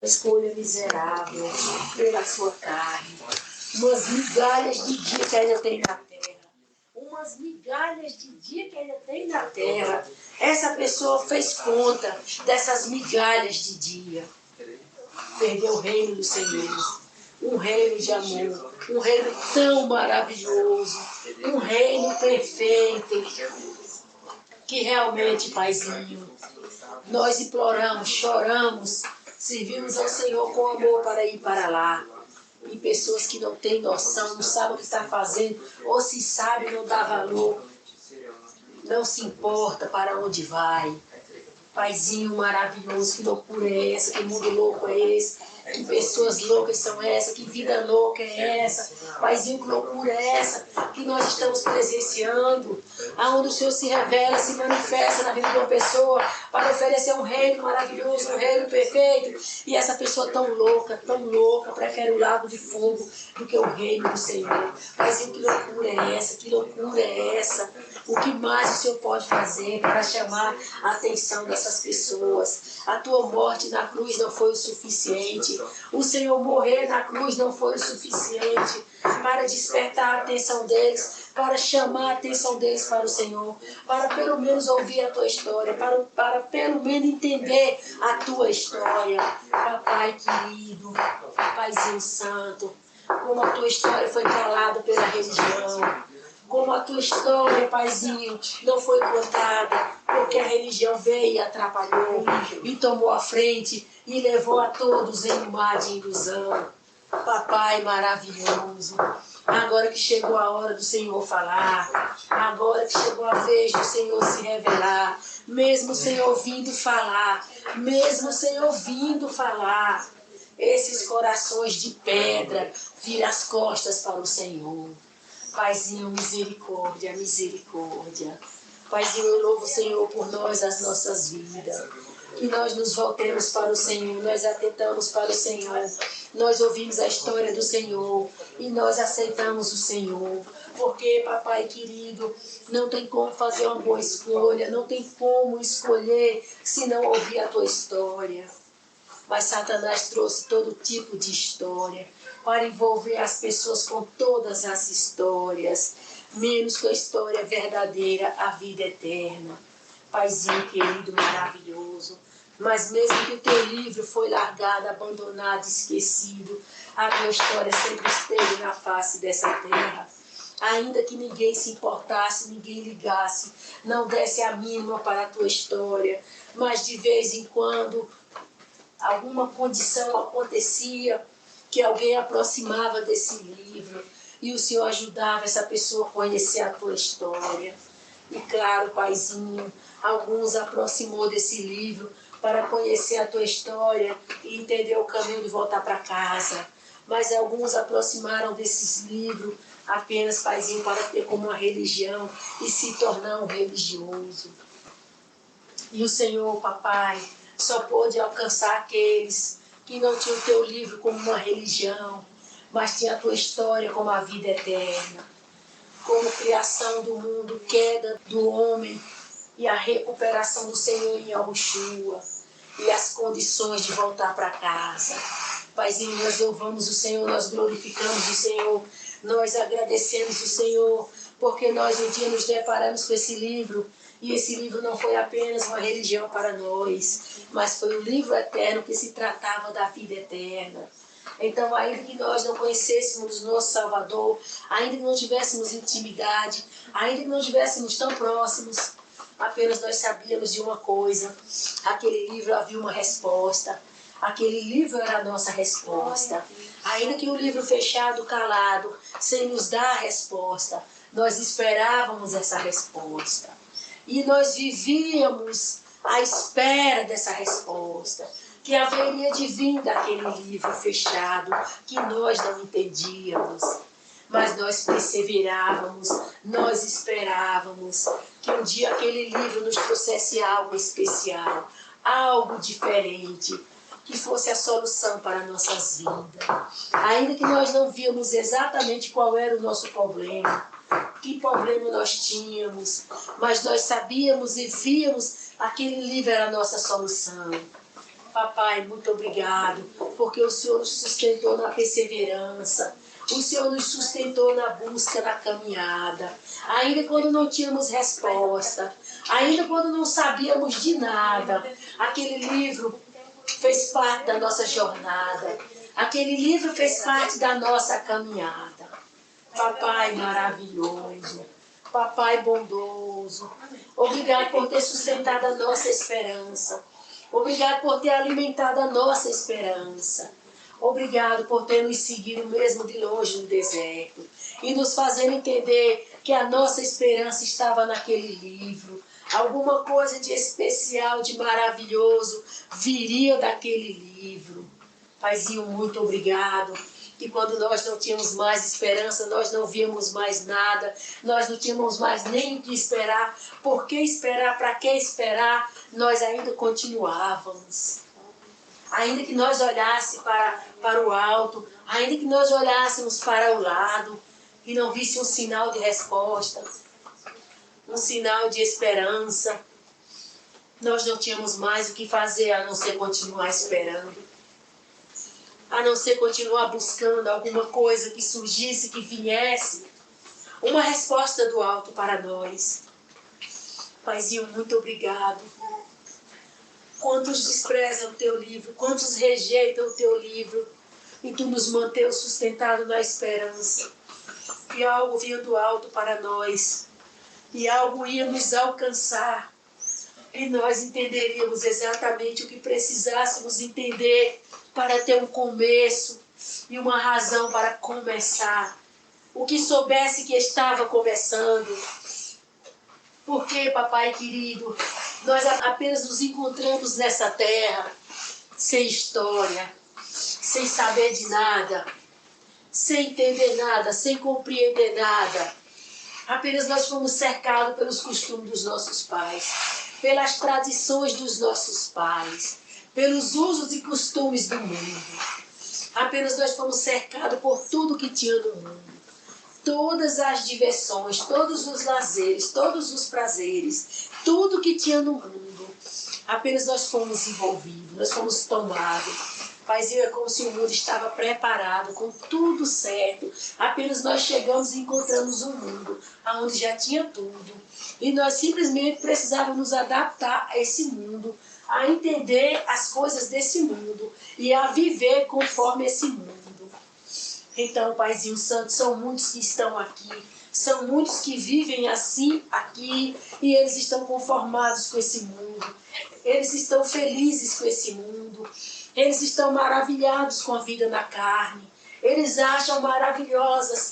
escolha miserável pela sua carne. Umas migalhas de dia que ainda tem na terra. Umas migalhas de dia que ainda tem na terra. Essa pessoa fez conta dessas migalhas de dia. Perdeu o reino do Senhor. Um reino de amor. Um reino tão maravilhoso. Um reino perfeito. Que realmente, Paizinho, nós imploramos, choramos, servimos ao Senhor com amor para ir para lá. E pessoas que não têm noção, não sabem o que está fazendo, ou se sabe, não dá valor, não se importa para onde vai. Paizinho maravilhoso, que loucura é essa, que mundo louco é esse, que pessoas loucas são essas, que vida louca é essa, Paizinho, que loucura é essa, que nós estamos presenciando, aonde o Senhor se revela, se manifesta na vida de uma pessoa, para oferecer um reino maravilhoso, um reino perfeito, e essa pessoa tão louca, prefere o lago de fogo do que o reino do Senhor. Paizinho, que loucura é essa, que loucura é essa, o que mais o Senhor pode fazer para chamar a atenção dessas pessoas? A tua morte na cruz não foi o suficiente. O Senhor morrer na cruz não foi o suficiente para despertar a atenção deles, para chamar a atenção deles para o Senhor, para pelo menos ouvir a tua história, para pelo menos entender a tua história. Papai querido, Paizinho Santo, como a tua história foi calada pela religião, como a tua história, Paizinho, não foi contada, porque a religião veio e atrapalhou, e tomou a frente, e levou a todos em um mar de ilusão. Papai maravilhoso, agora que chegou a hora do Senhor falar, agora que chegou a vez do Senhor se revelar, mesmo sem ouvindo falar, mesmo sem ouvindo falar, esses corações de pedra viram as costas para o Senhor. Paizinho, misericórdia, misericórdia. Paizinho, eu louvo o Senhor por nós, as nossas vidas. Que nós nos voltemos para o Senhor, nós atentamos para o Senhor. Nós ouvimos a história do Senhor e nós aceitamos o Senhor. Porque, papai querido, não tem como fazer uma boa escolha, não tem como escolher se não ouvir a tua história. Mas Satanás trouxe todo tipo de história para envolver as pessoas com todas as histórias, menos com a história verdadeira, a vida eterna. Paizinho querido, maravilhoso, mas mesmo que o teu livro foi largado, abandonado, esquecido, a tua história sempre esteve na face dessa terra. Ainda que ninguém se importasse, ninguém ligasse, não desse a mínima para a tua história, mas de vez em quando alguma condição acontecia, que alguém aproximava desse livro e o Senhor ajudava essa pessoa a conhecer a tua história. E claro, Paizinho, alguns aproximou desse livro para conhecer a tua história e entender o caminho de voltar para casa. Mas alguns aproximaram desses livros apenas, Paizinho, para ter como uma religião e se tornar um religioso. E o Senhor, papai, só pôde alcançar aqueles que não tinham o teu livro como uma religião, mas tinha a tua história como a vida eterna, como criação do mundo, queda do homem e a recuperação do Senhor em Yahushua e as condições de voltar para casa. Paizinho, nós louvamos o Senhor, nós glorificamos o Senhor, nós agradecemos o Senhor, porque nós um dia nos deparamos com esse livro. E esse livro não foi apenas uma religião para nós, mas foi um livro eterno que se tratava da vida eterna. Então, ainda que nós não conhecêssemos o nosso Salvador, ainda que não tivéssemos intimidade, ainda que não estivéssemos tão próximos, apenas nós sabíamos de uma coisa: aquele livro havia uma resposta, aquele livro era a nossa resposta. Ainda que o livro fechado, calado, sem nos dar a resposta, nós esperávamos essa resposta. E nós vivíamos à espera dessa resposta, que haveria de vir daquele livro fechado, que nós não entendíamos. Mas nós perseverávamos, nós esperávamos que um dia aquele livro nos trouxesse algo especial, algo diferente, que fosse a solução para nossas vidas. Ainda que nós não víamos exatamente qual era o nosso problema, que problema nós tínhamos, mas nós sabíamos e víamos aquele livro era a nossa solução. Papai, muito obrigado, porque o Senhor nos sustentou na perseverança. O Senhor nos sustentou na busca, na caminhada. Ainda quando não tínhamos resposta. Ainda quando não sabíamos de nada. Aquele livro fez parte da nossa jornada. Aquele livro fez parte da nossa caminhada. Papai maravilhoso. Papai bondoso. Obrigado por ter sustentado a nossa esperança. Obrigado por ter alimentado a nossa esperança. Obrigado por ter nos seguido mesmo de longe no deserto. E nos fazendo entender que a nossa esperança estava naquele livro. Alguma coisa de especial, de maravilhoso, viria daquele livro. Paizinho, muito obrigado. Que quando nós não tínhamos mais esperança, nós não víamos mais nada, nós não tínhamos mais nem o que esperar. Por que esperar? Para que esperar? Nós ainda continuávamos. Ainda que nós olhássemos para o alto, ainda que nós olhássemos para o lado e não visse um sinal de resposta, um sinal de esperança, nós não tínhamos mais o que fazer a não ser continuar esperando. A não ser continuar buscando alguma coisa que surgisse, que viesse, uma resposta do alto para nós. Paizinho, muito obrigado. Quantos desprezam o teu livro, quantos rejeitam o teu livro, e tu nos manteve sustentado na esperança. E algo vinha do alto para nós, e algo ia nos alcançar, e nós entenderíamos exatamente o que precisássemos entender para ter um começo e uma razão para começar. O que soubesse que estava começando. Porque, papai querido, nós apenas nos encontramos nessa terra, sem história, sem saber de nada, sem entender nada, sem compreender nada. Apenas nós fomos cercados pelos costumes dos nossos pais, pelas tradições dos nossos pais, pelos usos e costumes do mundo. Apenas nós fomos cercados por tudo que tinha no mundo. Todas as diversões, todos os lazeres, todos os prazeres, tudo que tinha no mundo. Apenas nós fomos envolvidos, nós fomos tomados. Paizinho, é como se o mundo estava preparado, com tudo certo. Apenas nós chegamos e encontramos um mundo onde já tinha tudo. E nós simplesmente precisávamos nos adaptar a esse mundo, a entender as coisas desse mundo e a viver conforme esse mundo. Então, Paizinho Santo, são muitos que estão aqui, são muitos que vivem assim aqui, e eles estão conformados com esse mundo, eles estão felizes com esse mundo, eles estão maravilhados com a vida na carne, eles acham maravilhosa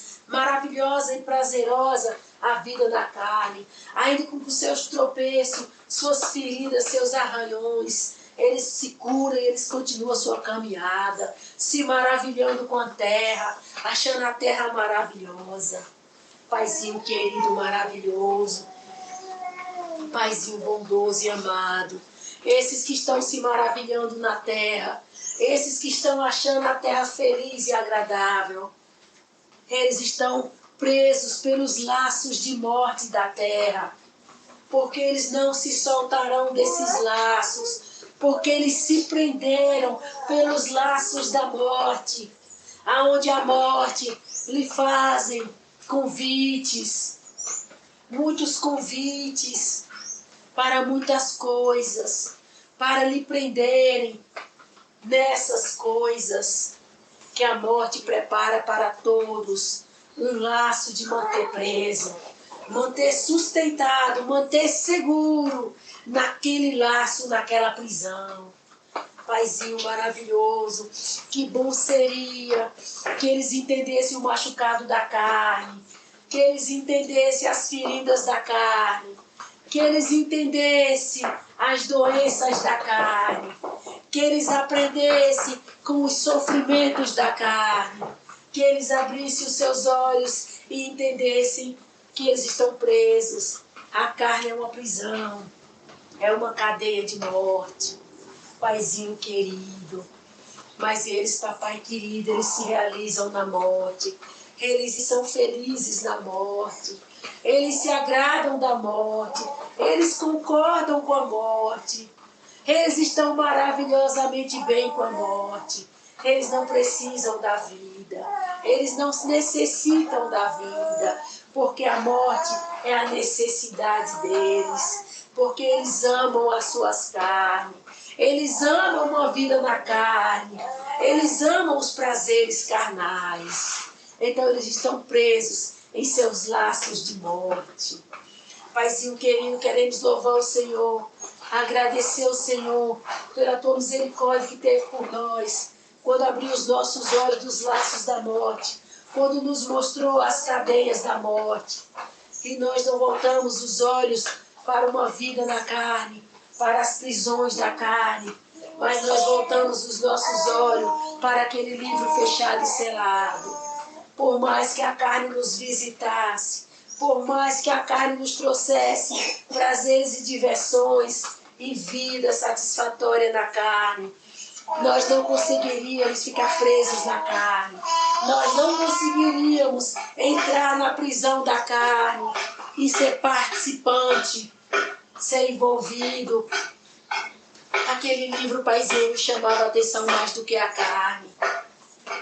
e prazerosa a vida na carne, ainda com os seus tropeços, suas feridas, seus arranhões. Eles se curam e eles continuam a sua caminhada, se maravilhando com a terra, achando a terra maravilhosa. Paizinho querido, maravilhoso, Paizinho bondoso e amado, esses que estão se maravilhando na terra, esses que estão achando a terra feliz e agradável, eles estão presos pelos laços de morte da terra, porque eles não se soltarão desses laços, porque eles se prenderam pelos laços da morte, aonde a morte lhe fazem convites, muitos convites para muitas coisas, para lhe prenderem nessas coisas que a morte prepara para todos, um laço de manter preso, manter sustentado, manter seguro naquele laço, naquela prisão. Paizinho maravilhoso, que bom seria que eles entendessem o machucado da carne, que eles entendessem as feridas da carne, que eles entendessem as doenças da carne, que eles aprendessem com os sofrimentos da carne, que eles abrissem os seus olhos e entendessem que eles estão presos. A carne é uma prisão, é uma cadeia de morte. Paizinho querido, mas eles, papai querido, eles se realizam na morte, eles são felizes na morte, eles se agradam da morte, eles concordam com a morte, Eles estão maravilhosamente bem com a morte. Eles não precisam da vida. Eles não necessitam da vida. Porque a morte é a necessidade deles. Porque eles amam as suas carnes. Eles amam uma vida na carne. Eles amam os prazeres carnais. Então eles estão presos em seus laços de morte. Paizinho querido, queremos louvar o Senhor, agradecer ao Senhor pela tua misericórdia que teve por nós, quando abriu os nossos olhos dos laços da morte, quando nos mostrou as cadeias da morte. E nós não voltamos os olhos para uma vida na carne, para as prisões da carne, mas nós voltamos os nossos olhos para aquele livro fechado e selado. Por mais que a carne nos visitasse, por mais que a carne nos trouxesse prazeres e diversões e vida satisfatória na carne, nós não conseguiríamos ficar presos na carne. Nós não conseguiríamos entrar na prisão da carne e ser participante, ser envolvido. Aquele livro, paizinho, chamava a atenção mais do que a carne.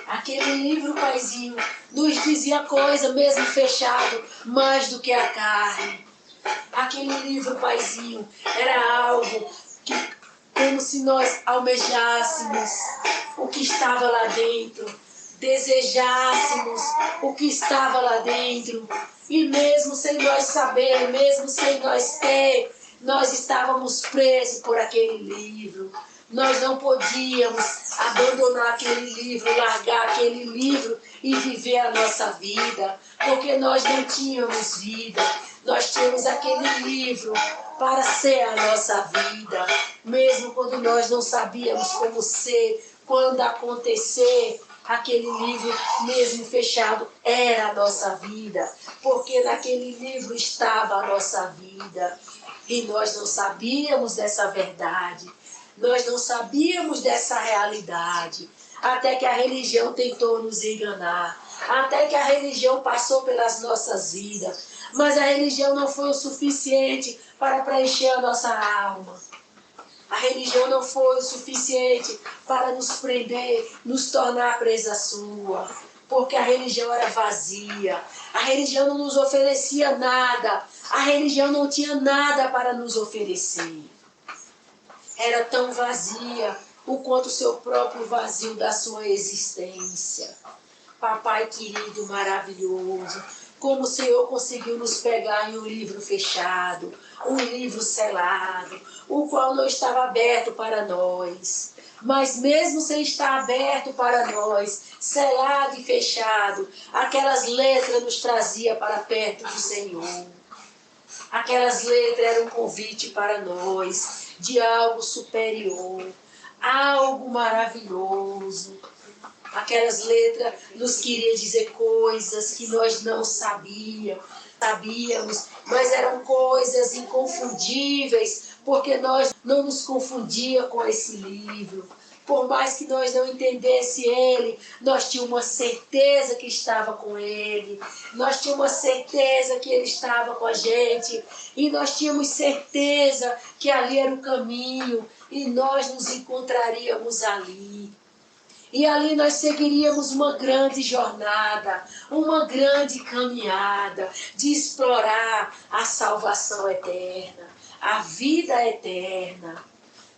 Aquele livro, paizinho, nos dizia coisa, mesmo fechado, mais do que a carne. Aquele livro, paizinho, era algo que, como se nós almejássemos o que estava lá dentro, desejássemos o que estava lá dentro, e mesmo sem nós saber, mesmo sem nós ter, nós estávamos presos por aquele livro. Nós não podíamos abandonar aquele livro, largar aquele livro e viver a nossa vida, porque nós não tínhamos vida. Nós tínhamos aquele livro para ser a nossa vida, mesmo quando nós não sabíamos como ser, quando acontecer, aquele livro, mesmo fechado, era a nossa vida, porque naquele livro estava a nossa vida. E nós não sabíamos dessa verdade. Nós não sabíamos dessa realidade, até que a religião tentou nos enganar, até que a religião passou pelas nossas vidas, mas a religião não foi o suficiente para preencher a nossa alma. A religião não foi o suficiente para nos prender, nos tornar presa sua, porque a religião era vazia, a religião não nos oferecia nada, a religião não tinha nada para nos oferecer. Era tão vazia o quanto o seu próprio vazio da sua existência. Papai querido, maravilhoso, como o Senhor conseguiu nos pegar em um livro fechado, um livro selado, o qual não estava aberto para nós. Mas mesmo sem estar aberto para nós, selado e fechado, aquelas letras nos trazia para perto do Senhor. Aquelas letras eram um convite para nós de algo superior, algo maravilhoso. Aquelas letras nos queriam dizer coisas que nós não sabíamos, mas eram coisas inconfundíveis, porque nós não nos confundia com esse livro. Por mais que nós não entendesse ele, nós tínhamos uma certeza que estava com ele. Nós tínhamos uma certeza que ele estava com a gente. E nós tínhamos certeza que ali era o caminho. E nós nos encontraríamos ali. E ali nós seguiríamos uma grande jornada, uma grande caminhada de explorar a salvação eterna, a vida eterna.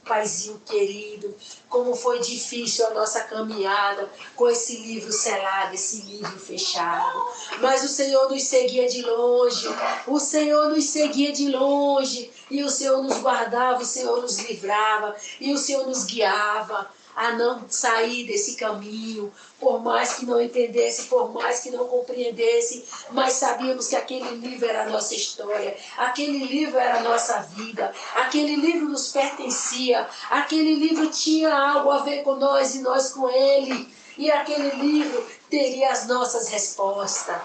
Paizinho querido, como foi difícil a nossa caminhada com esse livro selado, esse livro fechado. Mas o Senhor nos seguia de longe, o Senhor nos seguia de longe, e o Senhor nos guardava, o Senhor nos livrava, e o Senhor nos guiava a não sair desse caminho, por mais que não entendesse, por mais que não compreendesse, mas sabíamos que aquele livro era a nossa história, aquele livro era a nossa vida, aquele livro nos pertencia, aquele livro tinha algo a ver com nós e nós com ele, e aquele livro teria as nossas respostas.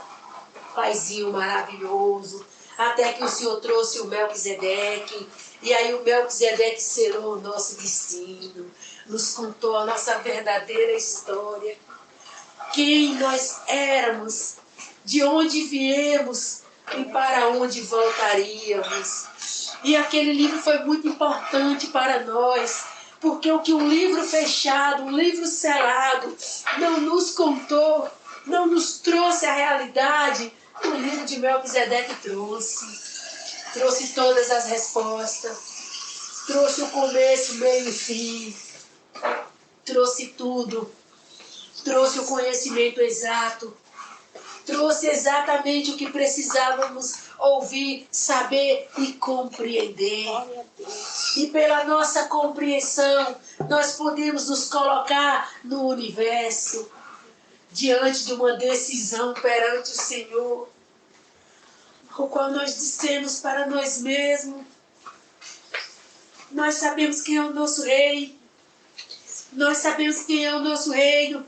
Paizinho maravilhoso, até que o Senhor trouxe o Melquisedeque, e aí o Melquisedeque selou o nosso destino, nos contou a nossa verdadeira história, quem nós éramos, de onde viemos e para onde voltaríamos. E aquele livro foi muito importante para nós, porque o que um livro fechado, um livro selado, não nos contou, não nos trouxe a realidade, o livro de Melquisedeque trouxe. Trouxe todas as respostas, trouxe o começo, meio e fim, trouxe tudo, trouxe o conhecimento exato, trouxe exatamente o que precisávamos ouvir, saber e compreender. E pela nossa compreensão, nós podemos nos colocar no universo, diante de uma decisão perante o Senhor, o qual nós dissemos para nós mesmos: nós sabemos quem é o nosso rei, nós sabemos quem é o nosso reino,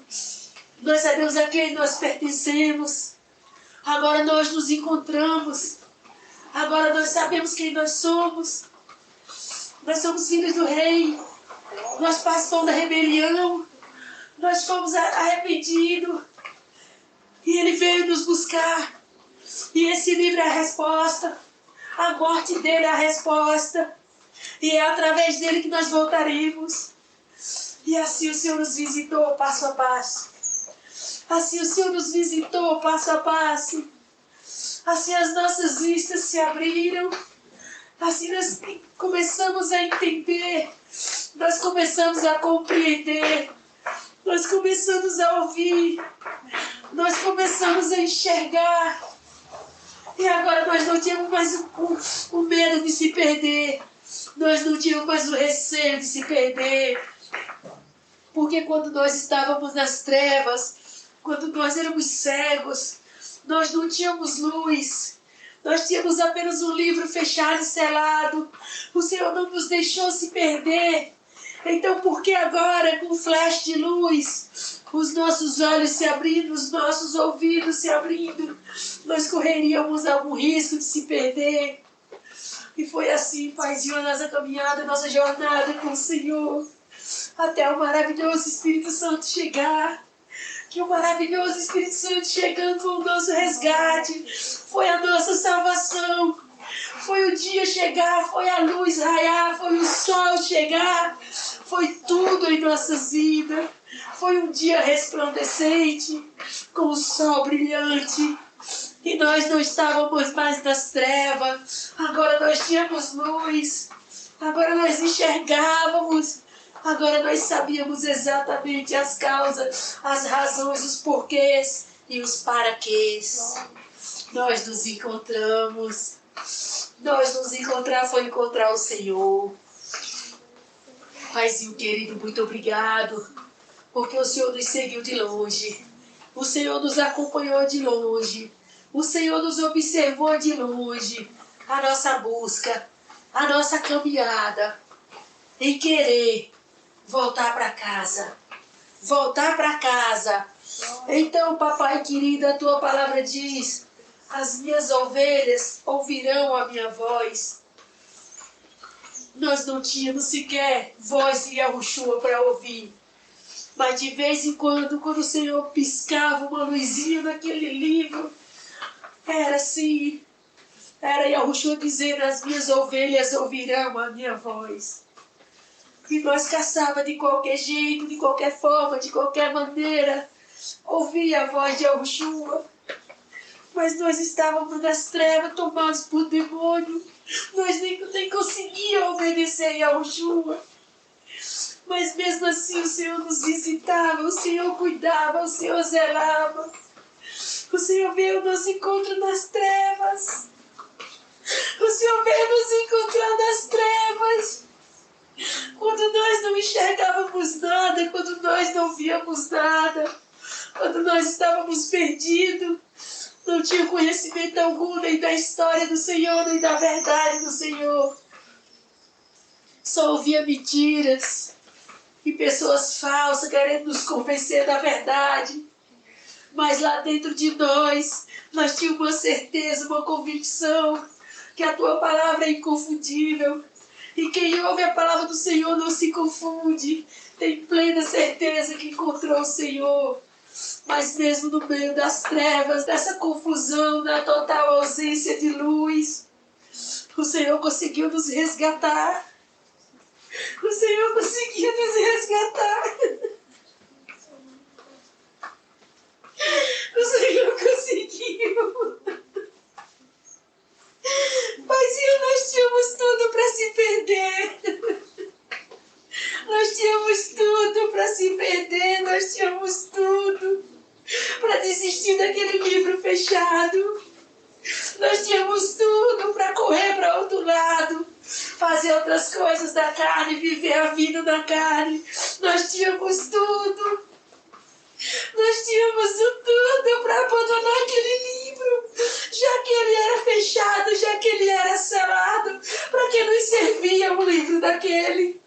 nós sabemos a quem nós pertencemos, agora nós nos encontramos, agora nós sabemos quem nós somos filhos do rei, nós participamos da rebelião, nós fomos arrependidos, e ele veio nos buscar. E esse livro é a resposta. A morte dele é a resposta. E é através dele que nós voltaremos. E assim o Senhor nos visitou passo a passo. Assim o Senhor nos visitou passo a passo. Assim as nossas vistas se abriram. Assim nós começamos a entender. Nós começamos a compreender. Nós começamos a ouvir. Nós começamos a enxergar. E agora nós não tínhamos mais o medo de se perder. Nós não tínhamos mais o receio de se perder. Porque quando nós estávamos nas trevas, quando nós éramos cegos, nós não tínhamos luz. Nós tínhamos apenas um livro fechado e selado. O Senhor não nos deixou se perder. Então por que agora, com um flash de luz, os nossos olhos se abrindo, os nossos ouvidos se abrindo, nós correríamos algum risco de se perder? E foi assim, Paizinho, a nossa caminhada, a nossa jornada com o Senhor, até o maravilhoso Espírito Santo chegar. Que o maravilhoso Espírito Santo chegando foi o nosso resgate, foi a nossa salvação. Foi o dia chegar, foi a luz raiar, foi o sol chegar, foi tudo em nossas vidas. Foi um dia resplandecente, com o sol brilhante. E nós não estávamos mais nas trevas, agora nós tínhamos luz, agora nós enxergávamos, agora nós sabíamos exatamente as causas, as razões, os porquês e os paraquês. Nós nos encontramos. Nós nos encontrar foi encontrar o Senhor. Paizinho querido, muito obrigado, porque o Senhor nos seguiu de longe. O Senhor nos acompanhou de longe. O Senhor nos observou de longe. A nossa busca, a nossa caminhada em querer voltar para casa. Voltar para casa. Então, papai querido, a tua palavra diz: as minhas ovelhas ouvirão a minha voz. Nós não tínhamos sequer voz de Yahushua para ouvir. Mas de vez em quando o Senhor piscava uma luzinha naquele livro, era assim. Era Yahushua dizendo: as minhas ovelhas ouvirão a minha voz. E nós caçava de qualquer jeito, de qualquer forma, de qualquer maneira, ouvia a voz de Yahushua. Mas nós estávamos nas trevas, tomados por demônio. Nós nem conseguíamos obedecer a Yahushua. Mas mesmo assim o Senhor nos visitava, o Senhor cuidava, o Senhor zelava. O Senhor veio ao nosso encontro nas trevas. O Senhor veio nos encontrar nas trevas. Quando nós não enxergávamos nada, quando nós não víamos nada, quando nós estávamos perdidos, não tinha conhecimento algum nem da história do Senhor, nem da verdade do Senhor. Só ouvia mentiras e pessoas falsas querendo nos convencer da verdade. Mas lá dentro de nós tínhamos uma certeza, uma convicção que a tua palavra é inconfundível. E quem ouve a palavra do Senhor não se confunde. Tem plena certeza que encontrou o Senhor. Mas mesmo no meio das trevas, dessa confusão, da total ausência de luz, O Senhor conseguiu nos resgatar. O Senhor conseguiu nos resgatar. O Senhor conseguiu. Paizinho, nós tínhamos tudo para se perder. Nós tínhamos tudo para se perder. Nós tínhamos tudo para desistir daquele livro fechado. Nós tínhamos tudo para correr para outro lado, fazer outras coisas da carne, viver a vida da carne. Nós tínhamos tudo. Nós tínhamos o tudo para abandonar aquele livro, já que ele era fechado, já que ele era selado. Para que nos servia um livro daquele?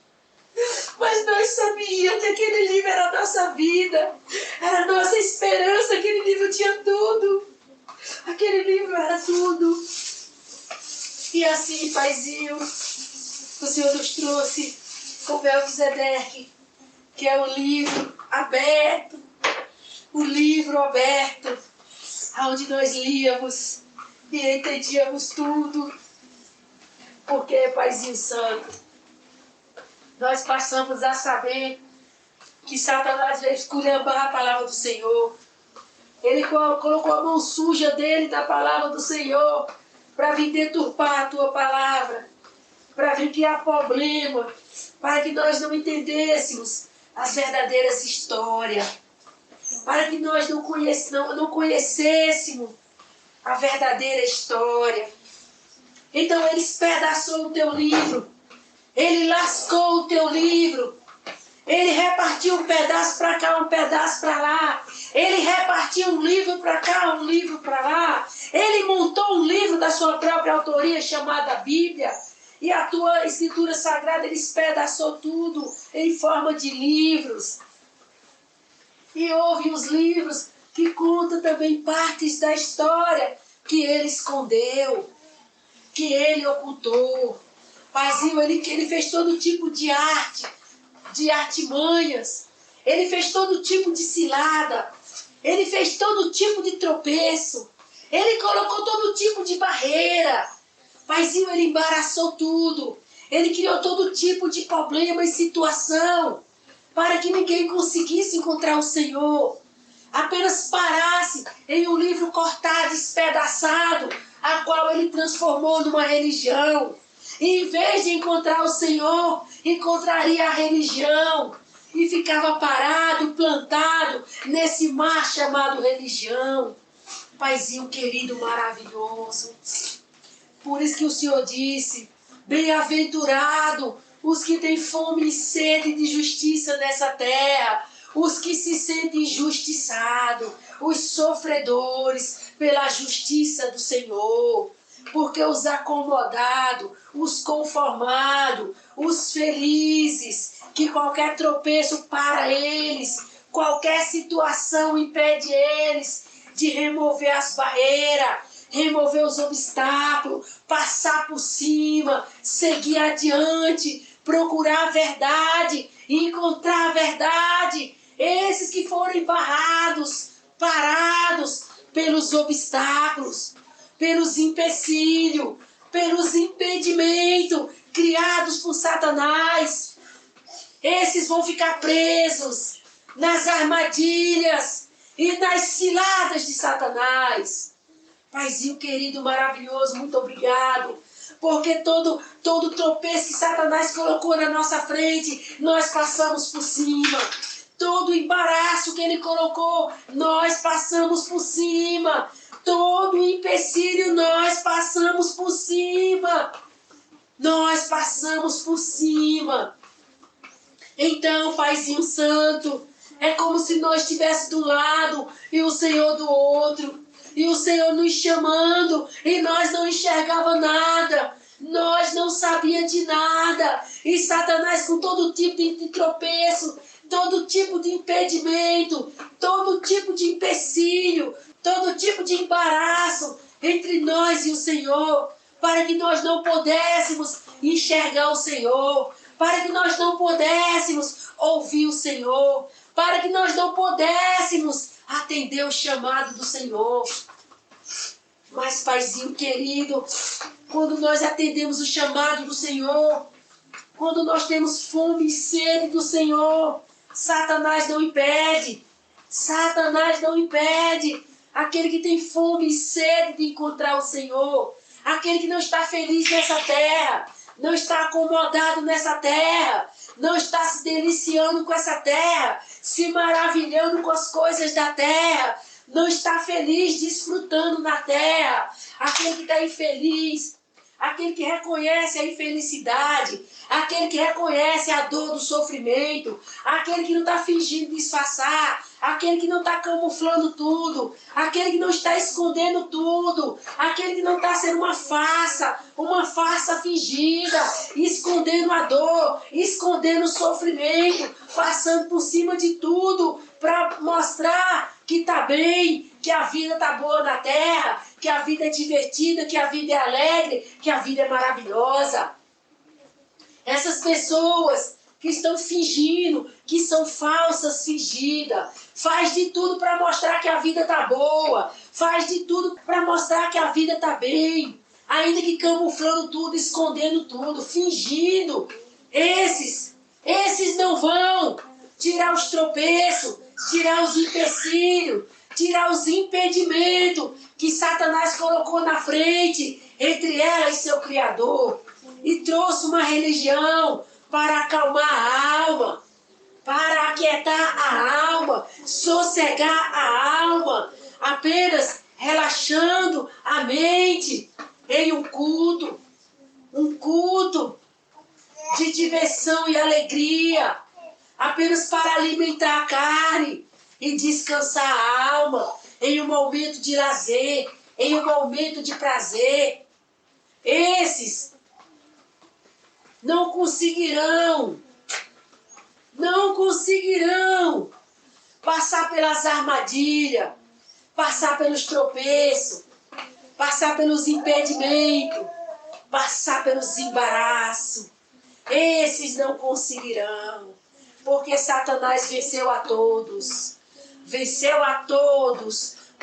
Mas nós sabíamos que aquele livro era a nossa vida, era a nossa esperança. Aquele livro tinha tudo. Aquele livro era tudo. E assim, Paizinho, o Senhor nos trouxe com Melquisedeque, que é o livro aberto. O livro aberto, onde nós líamos e entendíamos tudo. Porque, Paizinho Santo, nós passamos a saber que Satanás veio esculhambar a palavra do Senhor. Ele colocou a mão suja dele da palavra do Senhor para vir deturpar a tua palavra, para vir criar problema, para que nós não entendêssemos as verdadeiras histórias, para que nós não conhecêssemos a verdadeira história. Então ele espedaçou o teu livro, ele lascou o teu livro, ele repartiu um pedaço para cá, um pedaço para lá. Ele repartiu um livro para cá, um livro para lá. Ele montou um livro da sua própria autoria chamada Bíblia. E a tua escritura sagrada, ele espedaçou tudo em forma de livros. E houve os livros que contam também partes da história que ele escondeu, que ele ocultou. Paizinho, ele fez todo tipo de arte, de artimanhas. Ele fez todo tipo de cilada. Ele fez todo tipo de tropeço. Ele colocou todo tipo de barreira. Paizinho, ele embaraçou tudo. Ele criou todo tipo de problema e situação para que ninguém conseguisse encontrar o Senhor. Apenas parasse em um livro cortado, espedaçado, a qual ele transformou numa religião. E em vez de encontrar o Senhor, encontraria a religião. E ficava parado, plantado nesse mar chamado religião. Paizinho querido, maravilhoso. Por isso que o Senhor disse: bem-aventurado os que têm fome e sede de justiça nessa terra, os que se sentem injustiçados, os sofredores pela justiça do Senhor. Porque os acomodados, os conformados, os felizes, que qualquer tropeço para eles, qualquer situação impede eles de remover as barreiras, remover os obstáculos, passar por cima, seguir adiante, procurar a verdade, encontrar a verdade. Esses que foram barrados, parados pelos obstáculos, pelos empecilhos, pelos impedimentos criados por Satanás. Esses vão ficar presos nas armadilhas e nas ciladas de Satanás. Paizinho querido, maravilhoso, muito obrigado. Porque todo tropeço que Satanás colocou na nossa frente, nós passamos por cima. Todo embaraço que ele colocou, nós passamos por cima. Todo empecilho, nós passamos por cima. Nós passamos por cima. Então, Paizinho Santo, é como se nós estivéssemos do lado e o Senhor do outro. E o Senhor nos chamando e nós não enxergava nada. Nós não sabíamos de nada. E Satanás com todo tipo de tropeço, todo tipo de impedimento, todo tipo de empecilho, todo tipo de embaraço entre nós e o Senhor, para que nós não pudéssemos enxergar o Senhor, para que nós não pudéssemos ouvir o Senhor, para que nós não pudéssemos atender o chamado do Senhor. Mas, Paizinho querido, quando nós atendemos o chamado do Senhor, quando nós temos fome e sede do Senhor, Satanás não impede. Satanás não impede. Aquele que tem fome e sede de encontrar o Senhor, aquele que não está feliz nessa terra, não está acomodado nessa terra, não está se deliciando com essa terra, se maravilhando com as coisas da terra, não está feliz desfrutando na terra, aquele que está infeliz, aquele que reconhece a infelicidade, aquele que reconhece a dor do sofrimento, aquele que não está fingindo disfarçar, aquele que não está camuflando tudo, aquele que não está escondendo tudo, aquele que não está sendo uma farsa fingida, escondendo a dor, escondendo o sofrimento, passando por cima de tudo para mostrar que está bem, que a vida está boa na terra, que a vida é divertida, que a vida é alegre, que a vida é maravilhosa. Essas pessoas que estão fingindo, que são falsas fingidas, faz de tudo para mostrar que a vida está boa, faz de tudo para mostrar que a vida está bem, ainda que camuflando tudo, escondendo tudo, fingindo. Esses não vão tirar os tropeços, tirar os empecilhos, tirar os impedimentos que Satanás colocou na frente, entre ela e seu Criador, e trouxe uma religião para acalmar a alma, para aquietar a alma, sossegar a alma, apenas relaxando a mente em um culto de diversão e alegria, apenas para alimentar a carne e descansar a alma em um momento de lazer, em um momento de prazer. Esses não conseguirão passar pelas armadilhas, passar pelos tropeços, passar pelos impedimentos, passar pelos embaraços. Esses não conseguirão, porque Satanás venceu a todos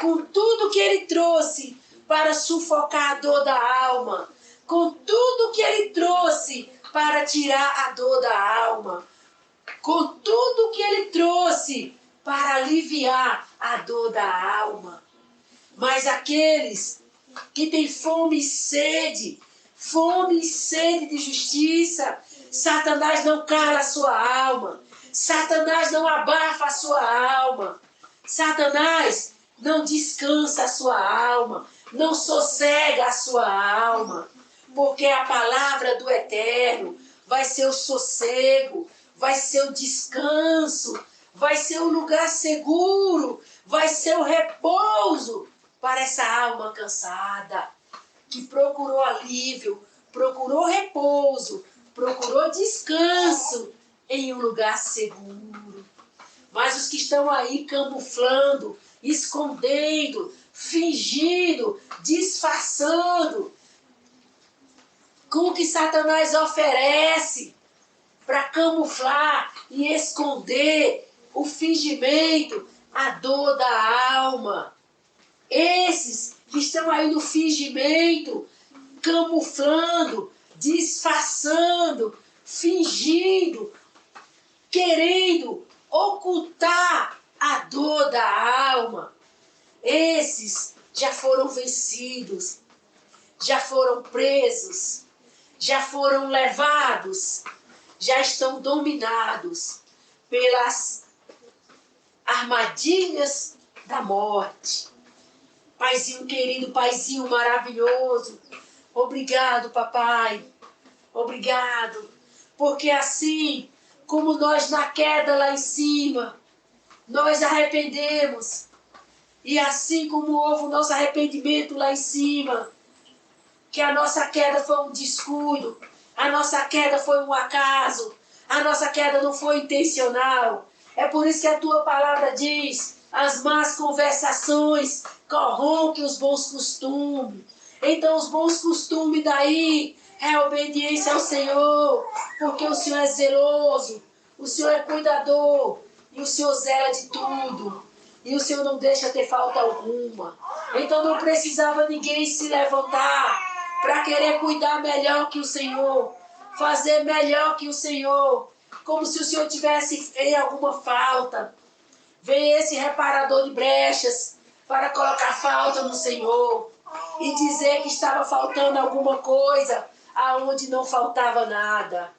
com tudo que ele trouxe para sufocar a dor da alma, com tudo que ele trouxe para tirar a dor da alma, com tudo que ele trouxe para aliviar a dor da alma. Mas aqueles que têm fome e sede de justiça, Satanás não cala a sua alma, Satanás não abafa a sua alma, Satanás não descansa a sua alma, não sossega a sua alma, porque a palavra do Eterno vai ser o sossego, vai ser o descanso, vai ser o lugar seguro, vai ser o repouso para essa alma cansada, que procurou alívio, procurou repouso, procurou descanso em um lugar seguro. Mas os que estão aí camuflando, escondendo, fingindo, disfarçando, com o que Satanás oferece para camuflar e esconder o fingimento, a dor da alma. Esses que estão aí no fingimento, camuflando, disfarçando, fingindo, querendo ocultar a dor da alma. Esses já foram vencidos, já foram presos, já foram levados, já estão dominados pelas armadilhas da morte. Paizinho querido, Paizinho maravilhoso, obrigado, papai, obrigado, porque assim como nós na queda lá em cima, nós arrependemos, e assim como houve o nosso arrependimento lá em cima, que a nossa queda foi um descuido, a nossa queda foi um acaso, a nossa queda não foi intencional. É por isso que a tua palavra diz: as más conversações corrompem os bons costumes. Então os bons costumes daí é a obediência ao Senhor, porque o Senhor é zeloso, o Senhor é cuidador e o Senhor zela de tudo. E o Senhor não deixa ter falta alguma. Então não precisava ninguém se levantar para querer cuidar melhor que o Senhor, fazer melhor que o Senhor, como se o Senhor tivesse em alguma falta. Vem esse reparador de brechas para colocar falta no Senhor e dizer que estava faltando alguma coisa aonde não faltava nada.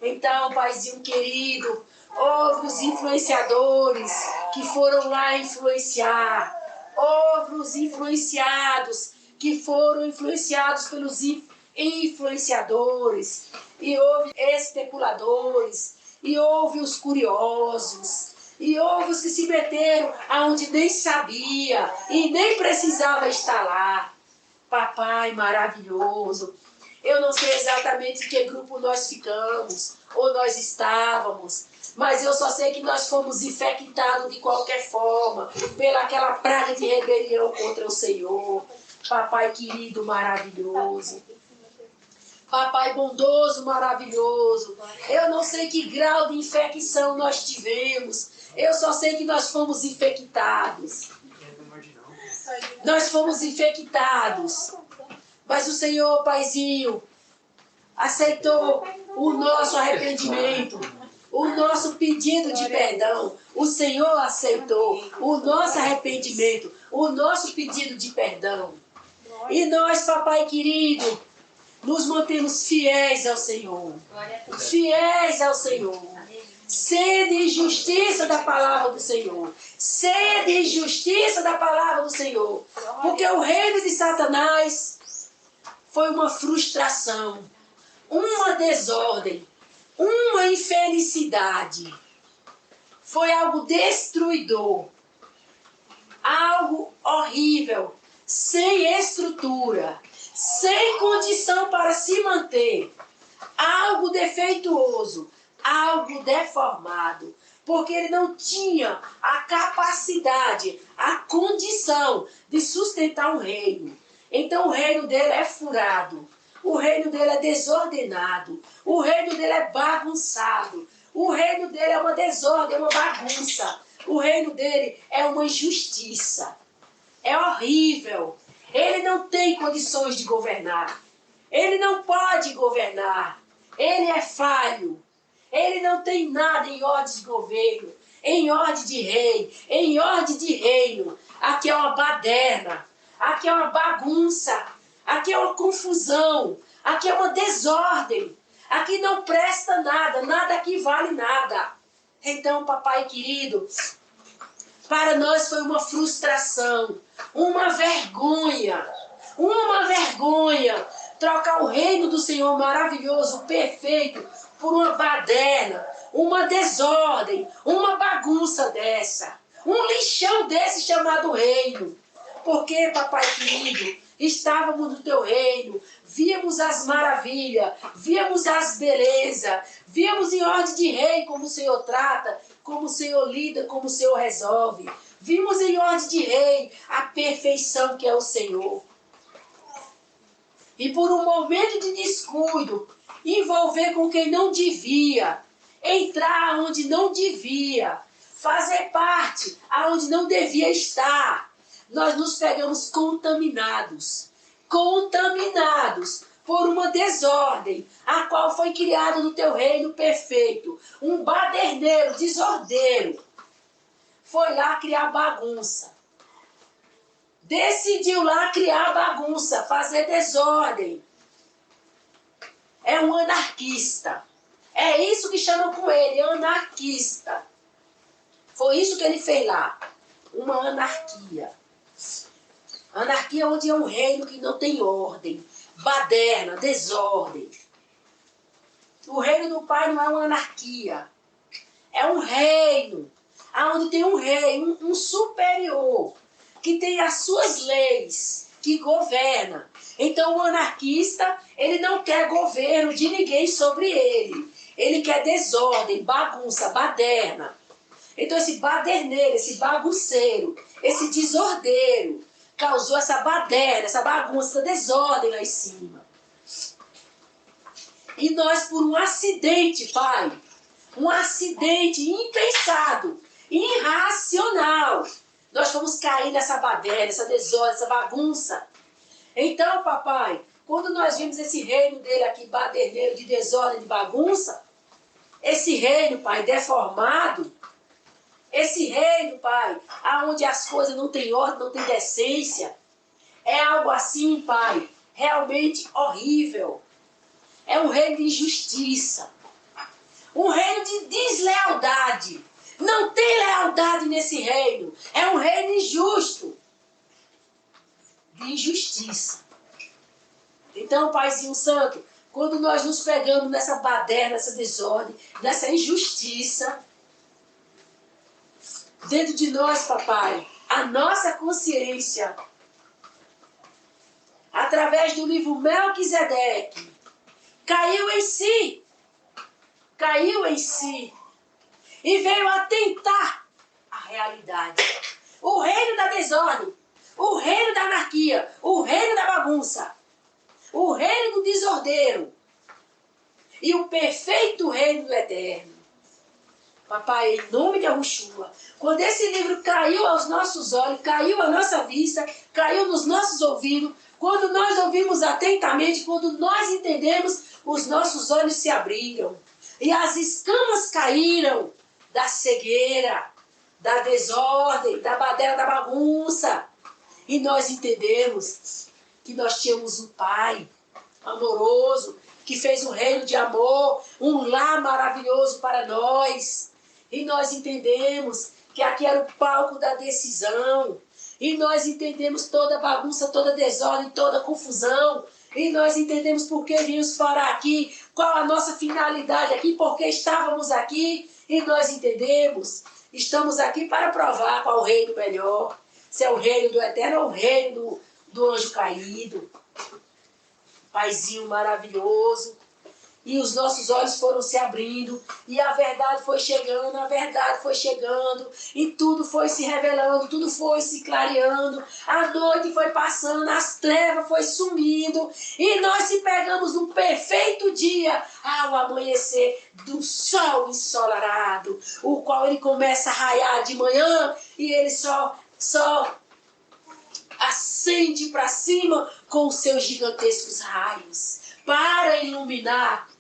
Então, Paizinho querido, houve os influenciadores que foram lá influenciar. Houve os influenciados que foram influenciados pelos influenciadores. E houve especuladores. E houve os curiosos. E houve os que se meteram aonde nem sabia e nem precisava estar lá. Papai maravilhoso, eu não sei exatamente em que grupo nós ficamos ou nós estávamos, mas eu só sei que nós fomos infectados de qualquer forma pelaquela praga de rebelião contra o Senhor. Papai querido, maravilhoso. Papai bondoso, maravilhoso. Eu não sei que grau de infecção nós tivemos. Eu só sei que nós fomos infectados. Nós fomos infectados. Mas o Senhor, Paizinho, aceitou o nosso arrependimento, o nosso pedido de perdão. O Senhor aceitou o nosso arrependimento, o nosso pedido de perdão. E nós, papai querido, nos mantemos fiéis ao Senhor. Fiéis ao Senhor. Sede e justiça da palavra do Senhor. Sede e justiça da palavra do Senhor. Porque o reino de Satanás foi uma frustração, uma desordem, uma infelicidade. Foi algo destruidor, algo horrível, sem estrutura, sem condição para se manter, algo defeituoso, algo deformado, porque ele não tinha a capacidade, a condição de sustentar um reino. Então o reino dele é furado, o reino dele é desordenado, o reino dele é bagunçado, o reino dele é uma desordem, é uma bagunça, o reino dele é uma injustiça, é horrível. Ele não tem condições de governar, ele não pode governar, ele é falho. Ele não tem nada em ordem de governo, em ordem de rei, em ordem de reino. Aqui é uma baderna, aqui é uma bagunça, aqui é uma confusão, aqui é uma desordem. Aqui não presta nada, nada aqui vale nada. Então, papai querido, para nós foi uma frustração, uma vergonha trocar o reino do Senhor maravilhoso, perfeito, por uma baderna, uma desordem, uma bagunça dessa, um lixão desse chamado reino. Porque, papai querido, estávamos no teu reino, víamos as maravilhas, víamos as belezas, víamos em ordem de rei como o Senhor trata, como o Senhor lida, como o Senhor resolve. Vimos em ordem de rei a perfeição que é o Senhor. E por um momento de descuido, envolver com quem não devia, entrar onde não devia, fazer parte aonde não devia estar, nós nos pegamos contaminados por uma desordem, a qual foi criada no teu reino perfeito. Um baderneiro, desordeiro, foi lá criar bagunça. Decidiu lá criar bagunça, fazer desordem. É um anarquista. É isso que chamam com ele, anarquista. Foi isso que ele fez lá. Uma anarquia. Anarquia onde é um reino que não tem ordem. Baderna, desordem. O reino do Pai não é uma anarquia. É um reino. Onde tem um rei, um superior, que tem as suas leis, que governa. Então o anarquista, ele não quer governo de ninguém sobre ele. Ele quer desordem, bagunça, baderna. Então esse baderneiro, esse bagunceiro, esse desordeiro, causou essa baderna, essa bagunça, essa desordem lá em cima. E nós, por um acidente, pai, um acidente impensado, irracional, Nós fomos cair nessa baderna, essa desordem, essa bagunça. Então, papai, quando nós vimos esse reino dele aqui, baderneiro, de desordem, de bagunça, esse reino, pai, deformado, esse reino, pai, aonde as coisas não têm ordem, não têm decência, é algo assim, pai, realmente horrível. É um reino de injustiça, um reino de deslealdade. Não tem lealdade nesse reino. É um reino injusto, de injustiça. Então, Paizinho Santo, quando nós nos pegamos nessa baderna, nessa desordem, nessa injustiça, dentro de nós, papai, a nossa consciência, através do livro Melquisedeque, caiu em si. Caiu em si. E veio atentar a realidade. O reino da desordem, o reino da anarquia, o reino da bagunça, o reino do desordeiro e o perfeito reino do eterno. Papai, em nome de Yahushua, quando esse livro caiu aos nossos olhos, caiu à nossa vista, caiu nos nossos ouvidos, quando nós ouvimos atentamente, quando nós entendemos, os nossos olhos se abriram e as escamas caíram da cegueira, da desordem, da baderna, da bagunça. E nós entendemos que nós tínhamos um Pai amoroso, que fez um reino de amor, um lar maravilhoso para nós. E nós entendemos que aqui era o palco da decisão. E nós entendemos toda bagunça, toda desordem, toda confusão. E nós entendemos por que viemos parar aqui, qual a nossa finalidade aqui, por que estávamos aqui. E nós entendemos, estamos aqui para provar qual é o reino melhor. Se é o reino do eterno ou o reino do anjo caído. Paizinho maravilhoso. E os nossos olhos foram se abrindo, e a verdade foi chegando, e tudo foi se revelando, tudo foi se clareando, a noite foi passando, as trevas foi sumindo, e nós se pegamos no perfeito dia, ao amanhecer do sol ensolarado, o qual ele começa a raiar de manhã, e ele só acende para cima com os seus gigantescos raios, para iluminar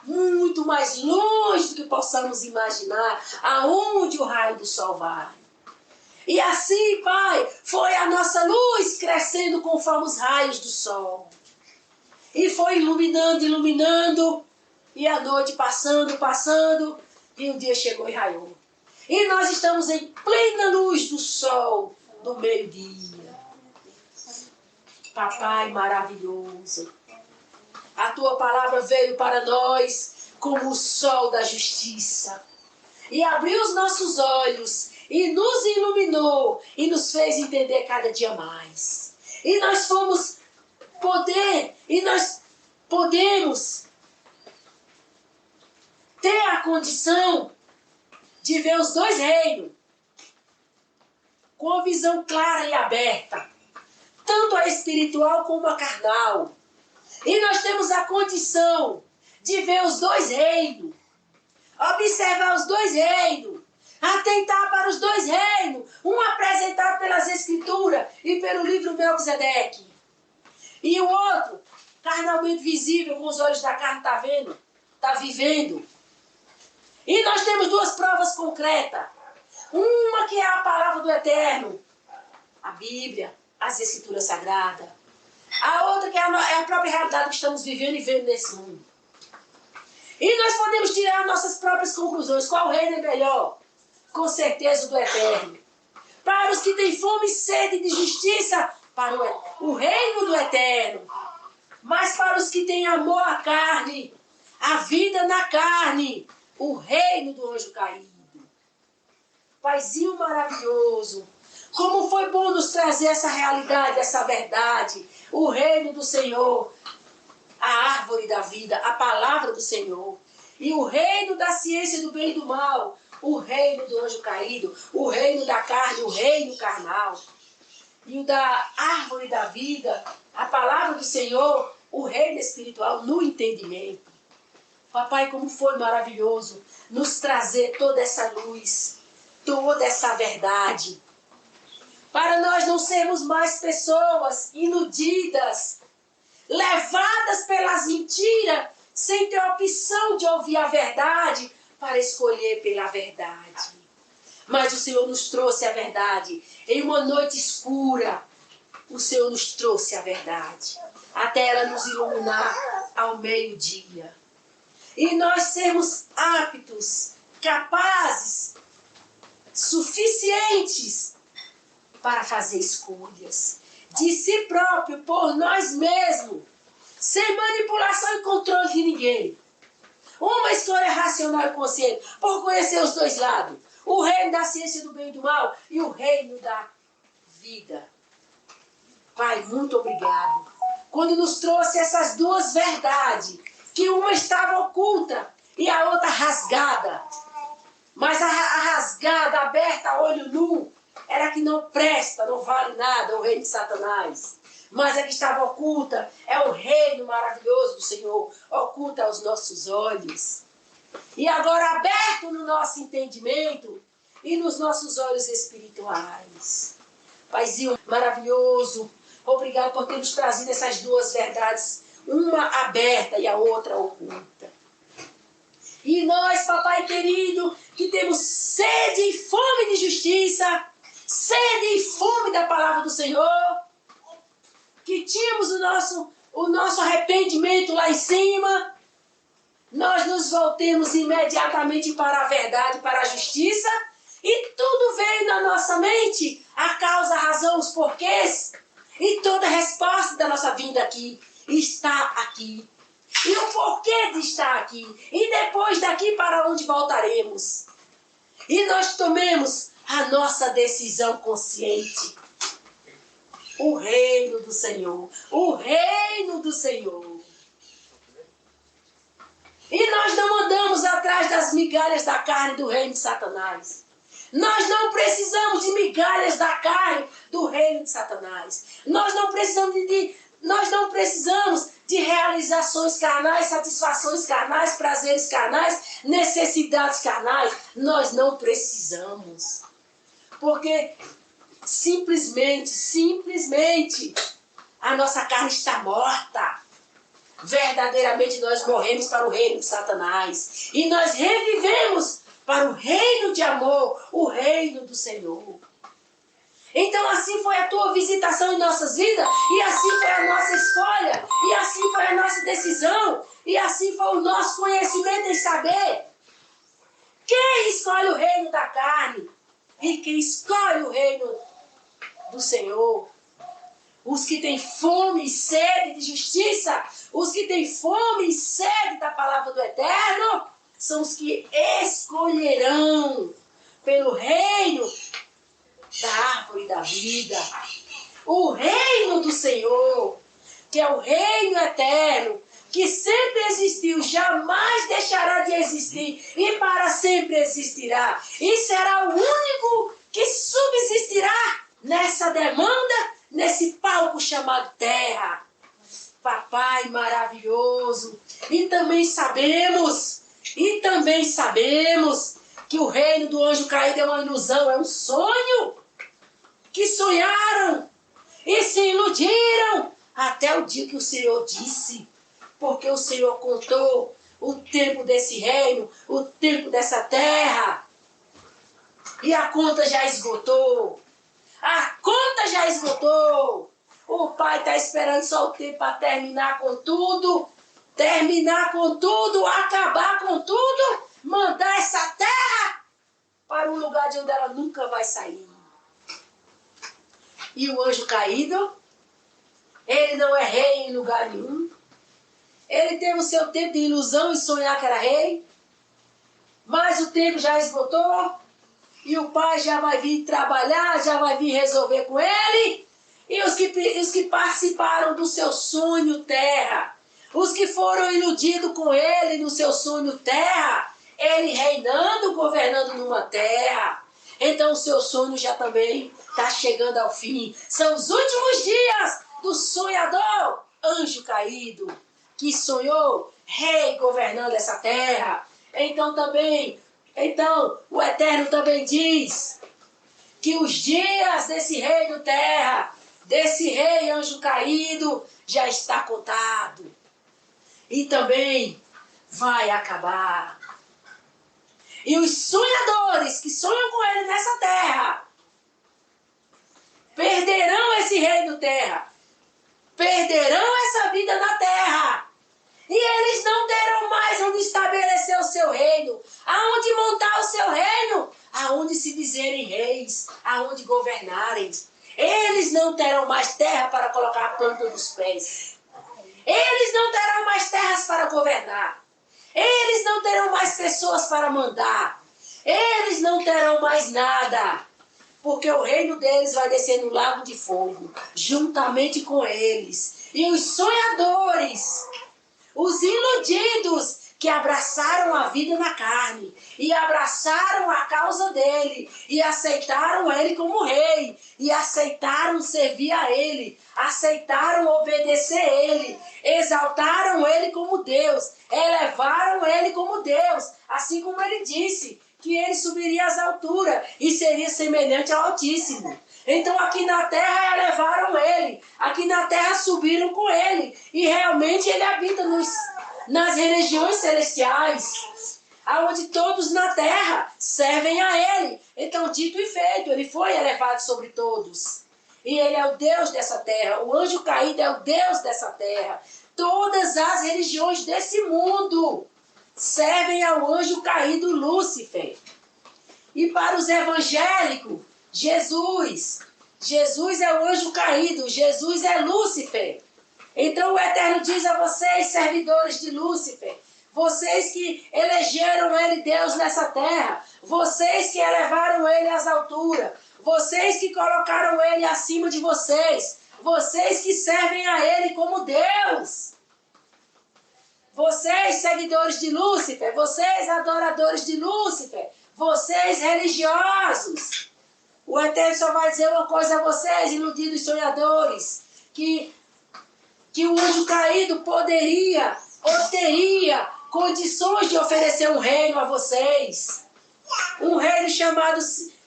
muito mais longe do que possamos imaginar, aonde o raio do sol vai. E assim, Pai, foi a nossa luz crescendo conforme os raios do sol. E foi iluminando, iluminando, e a noite passando, passando, e o dia chegou e raiou. E nós estamos em plena luz do sol do meio-dia. Papai maravilhoso, a tua palavra veio para nós como o sol da justiça. E abriu os nossos olhos e nos iluminou e nos fez entender cada dia mais. E nós podemos ter a condição de ver os dois reinos com a visão clara e aberta, tanto a espiritual como a carnal. E nós temos a condição de ver os dois reinos, observar os dois reinos, atentar para os dois reinos, um apresentado pelas Escrituras e pelo livro Melquisedeque, e o outro, carnalmente visível, com os olhos da carne, está vendo, está vivendo. E nós temos duas provas concretas, uma que é a palavra do Eterno, a Bíblia, as Escrituras Sagradas. A outra que é a própria realidade que estamos vivendo e vendo nesse mundo. E nós podemos tirar nossas próprias conclusões. Qual reino é melhor? Com certeza o do eterno. Para os que têm fome e sede de justiça, para o reino do eterno. Mas para os que têm amor à carne, a vida na carne, o reino do anjo caído. Paizinho maravilhoso, como foi bom nos trazer essa realidade, essa verdade, o reino do Senhor, a árvore da vida, a palavra do Senhor, e o reino da ciência do bem e do mal, o reino do anjo caído, o reino da carne, o reino carnal, e o da árvore da vida, a palavra do Senhor, o reino espiritual no entendimento. Papai, como foi maravilhoso nos trazer toda essa luz, toda essa verdade. para nós não sermos mais pessoas iludidas, levadas pelas mentiras, sem ter opção de ouvir a verdade, para escolher pela verdade. Mas o Senhor nos trouxe a verdade. Em uma noite escura, o Senhor nos trouxe a verdade, até ela nos iluminar ao meio-dia. E nós sermos aptos, capazes, suficientes para fazer escolhas de si próprio, por nós mesmos, sem manipulação e controle de ninguém. Uma escolha racional e consciente, por conhecer os dois lados. O reino da ciência do bem e do mal e o reino da vida. Pai, muito obrigado. Quando nos trouxe essas duas verdades, que uma estava oculta e a outra rasgada. Mas a rasgada, aberta a olho nu, era que não presta, não vale nada, o reino de Satanás. Mas a que estava oculta é o reino maravilhoso do Senhor, oculta aos nossos olhos. E agora aberto no nosso entendimento e nos nossos olhos espirituais. Paizinho maravilhoso, obrigado por ter nos trazido essas duas verdades, uma aberta e a outra oculta. E nós, papai querido, que temos sede e fome de justiça, sede e fome da palavra do Senhor, que tínhamos o nosso arrependimento lá em cima, nós nos voltemos imediatamente para a verdade, para a justiça, e tudo veio na nossa mente, a causa, a razão, os porquês, e toda a resposta da nossa vinda aqui está aqui. E o porquê de estar aqui, e depois daqui para onde voltaremos. E nós tomemos a nossa decisão consciente. O reino do Senhor, o reino do Senhor. E nós não andamos atrás das migalhas da carne do reino de Satanás. Nós não precisamos de migalhas da carne do reino de Satanás. Nós não precisamos de realizações carnais, satisfações carnais, prazeres carnais, necessidades carnais. Nós não precisamos. Porque simplesmente, a nossa carne está morta. Verdadeiramente nós morremos para o reino de Satanás. E nós revivemos para o reino de amor, o reino do Senhor. Então assim foi a tua visitação em nossas vidas, e assim foi a nossa escolha, e assim foi a nossa decisão, e assim foi o nosso conhecimento em saber. Quem escolhe o reino da carne? E quem escolhe o reino do Senhor? Os que têm fome e sede de justiça, os que têm fome e sede da palavra do Eterno, são os que escolherão pelo reino da árvore da vida. O reino do Senhor, que é o reino eterno, que sempre existiu, jamais deixará de existir e para sempre existirá. E será o único que subsistirá nessa demanda, nesse palco chamado terra. Papai maravilhoso. E também sabemos que o reino do anjo caído é uma ilusão, é um sonho que sonharam e se iludiram até o dia que o Senhor disse, porque o Senhor contou o tempo desse reino, o tempo dessa terra, e a conta já esgotou. A conta já esgotou. O Pai está esperando só o tempo para terminar com tudo, acabar com tudo, mandar essa terra para um lugar de onde ela nunca vai sair. E o anjo caído, ele não é rei em lugar nenhum. Ele teve o seu tempo de ilusão e sonhar que era rei, mas o tempo já esgotou, e o Pai já vai vir trabalhar, já vai vir resolver com ele. E os que participaram do seu sonho terra, os que foram iludidos com ele no seu sonho terra, ele reinando, governando numa terra. Então o seu sonho já também está chegando ao fim. São os últimos dias do sonhador anjo caído, que sonhou rei governando essa terra. Então o Eterno também diz que os dias desse reino terra, desse rei anjo caído, já está contado. E também vai acabar. E os sonhadores que sonham com ele nessa terra, perderão esse reino terra, perderão essa vida na terra. E eles não terão mais onde estabelecer o seu reino, aonde montar o seu reino, aonde se dizerem reis, aonde governarem. Eles não terão mais terra para colocar a planta dos pés. Eles não terão mais terras para governar. Eles não terão mais pessoas para mandar. Eles não terão mais nada. Porque o reino deles vai descer no lago de fogo, juntamente com eles. E os sonhadores, os iludidos, que abraçaram a vida na carne, e abraçaram a causa dele, e aceitaram ele como rei, e aceitaram servir a ele, aceitaram obedecer a ele, exaltaram ele como Deus, elevaram ele como Deus, assim como ele disse, que ele subiria às alturas e seria semelhante ao Altíssimo. Então aqui na terra elevaram ele, aqui na terra subiram com ele, e realmente ele habita nas regiões celestiais, aonde todos na terra servem a ele. Então, dito e feito, ele foi elevado sobre todos. E ele é o Deus dessa terra, o anjo caído é o Deus dessa terra. Todas as religiões desse mundo servem ao anjo caído Lúcifer. E para os evangélicos, Jesus é o anjo caído, Jesus é Lúcifer. Então o Eterno diz a vocês, servidores de Lúcifer, vocês que elegeram ele Deus nessa terra, vocês que elevaram ele às alturas, vocês que colocaram ele acima de vocês, vocês que servem a ele como Deus, vocês seguidores de Lúcifer, vocês adoradores de Lúcifer, vocês religiosos, o Eterno só vai dizer uma coisa a vocês, iludidos sonhadores, que o anjo caído poderia ou teria condições de oferecer um reino a vocês. Um reino chamado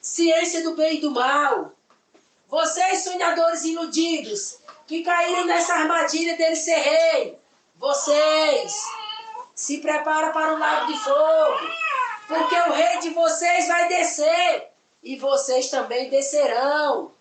ciência do bem e do mal. Vocês, sonhadores iludidos, que caíram nessa armadilha dele ser rei, vocês se preparam para o lago de fogo, porque o rei de vocês vai descer e vocês também descerão.